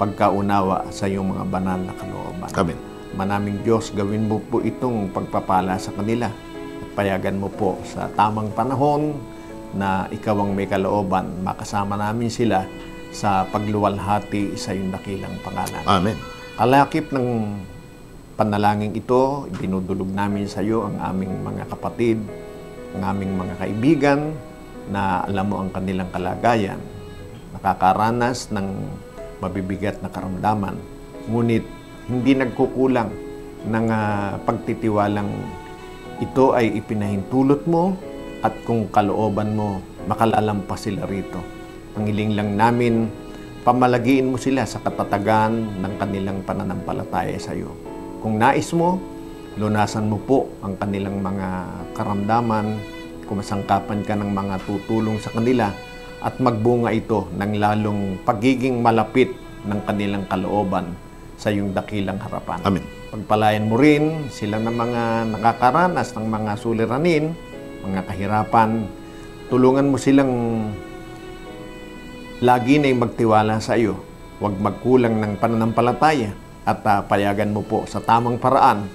pagkaunawa sa iyong mga banal na kalooban. Amen. Manaming Diyos, gawin mo po itong pagpapala sa kanila at payagan mo po sa tamang panahon na ikaw ang may kalooban, makasama namin sila sa pagluwalhati sa iyong dakilang pangalan. Amen. Kalakip ng panalangin ito, ibinudulog namin sa iyo ang aming mga kapatid, ang aming mga kaibigan na alam mo ang kanilang kalagayan, nakakaranas ng mabibigat na karamdaman, ngunit hindi nagkukulang ng pagtitiwalang ito ay ipinahintulot mo at kung kalooban mo, makalalampas sila rito. Ang hiling lang namin, pamalagiin mo sila sa katatagan ng kanilang pananampalataya sa iyo. Kung nais mo, lunasan mo po ang kanilang mga karamdaman, kumasangkapan ka ng mga tutulong sa kanila at magbunga ito ng lalong pagiging malapit ng kanilang kalooban sa iyong dakilang harapan. Amen. Pagpalayan mo rin sila ng mga nakakaranas ng mga suliranin, mga kahirapan. Tulungan mo silang lagi na magtiwala sa iyo. Huwag magkulang ng pananampalataya at payagan mo po sa tamang paraan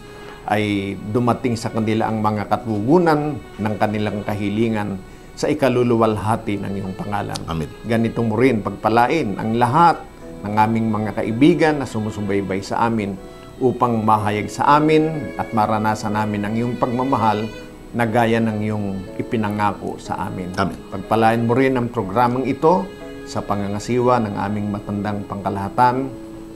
ay dumating sa kanila ang mga katugunan ng kanilang kahilingan sa ikaluluwalhati ng iyong pangalan. Amen. Ganito mo rin pagpalain ang lahat ng aming mga kaibigan na sumusubaybay sa amin upang mahayag sa amin at maranasan namin ang iyong pagmamahal na gaya ng iyong ipinangako sa amin. Amen. Pagpalain mo rin ang programang ito sa pangangasiwa ng aming matandang pangkalahatan.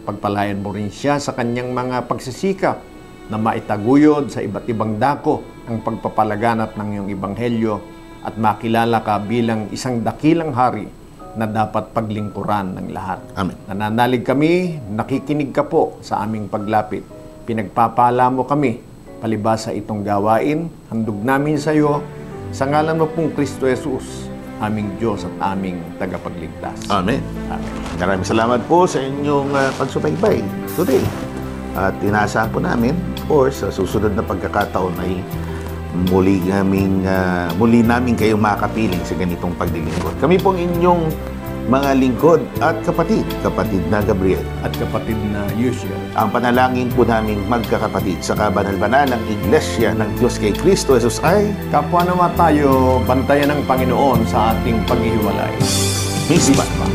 Pagpalain mo rin siya sa kanyang mga pagsisikap na maitaguyod sa iba't ibang dako ang pagpapalaganap ng iyong ebanghelyo at makilala ka bilang isang dakilang hari na dapat paglingkuran ng lahat. Amen. Nananalig kami, nakikinig ka po sa aming paglapit. Pinagpapala mo kami palibasa itong gawain, handog namin sa iyo, sa ngalan mo pong Kristo Jesus, aming Diyos at aming tagapagligtas. Amen. Amen. Maraming salamat po sa inyong pagsubaybay today. At inaasahan po namin, of course, sa susunod na pagkakataon ay muli namin kayong makapiling sa ganitong paglilingkod. Kami pong inyong mga lingkod at kapatid na Gabriel At kapatid na Yusiel. ang panalangin po namin magkakapatid sa kabanal-banalang Iglesia ng Diyos kay Kristo Jesus ay Kapwa naman tayo, bantayan ng Panginoon sa ating paghihiwalay. Misipan pa.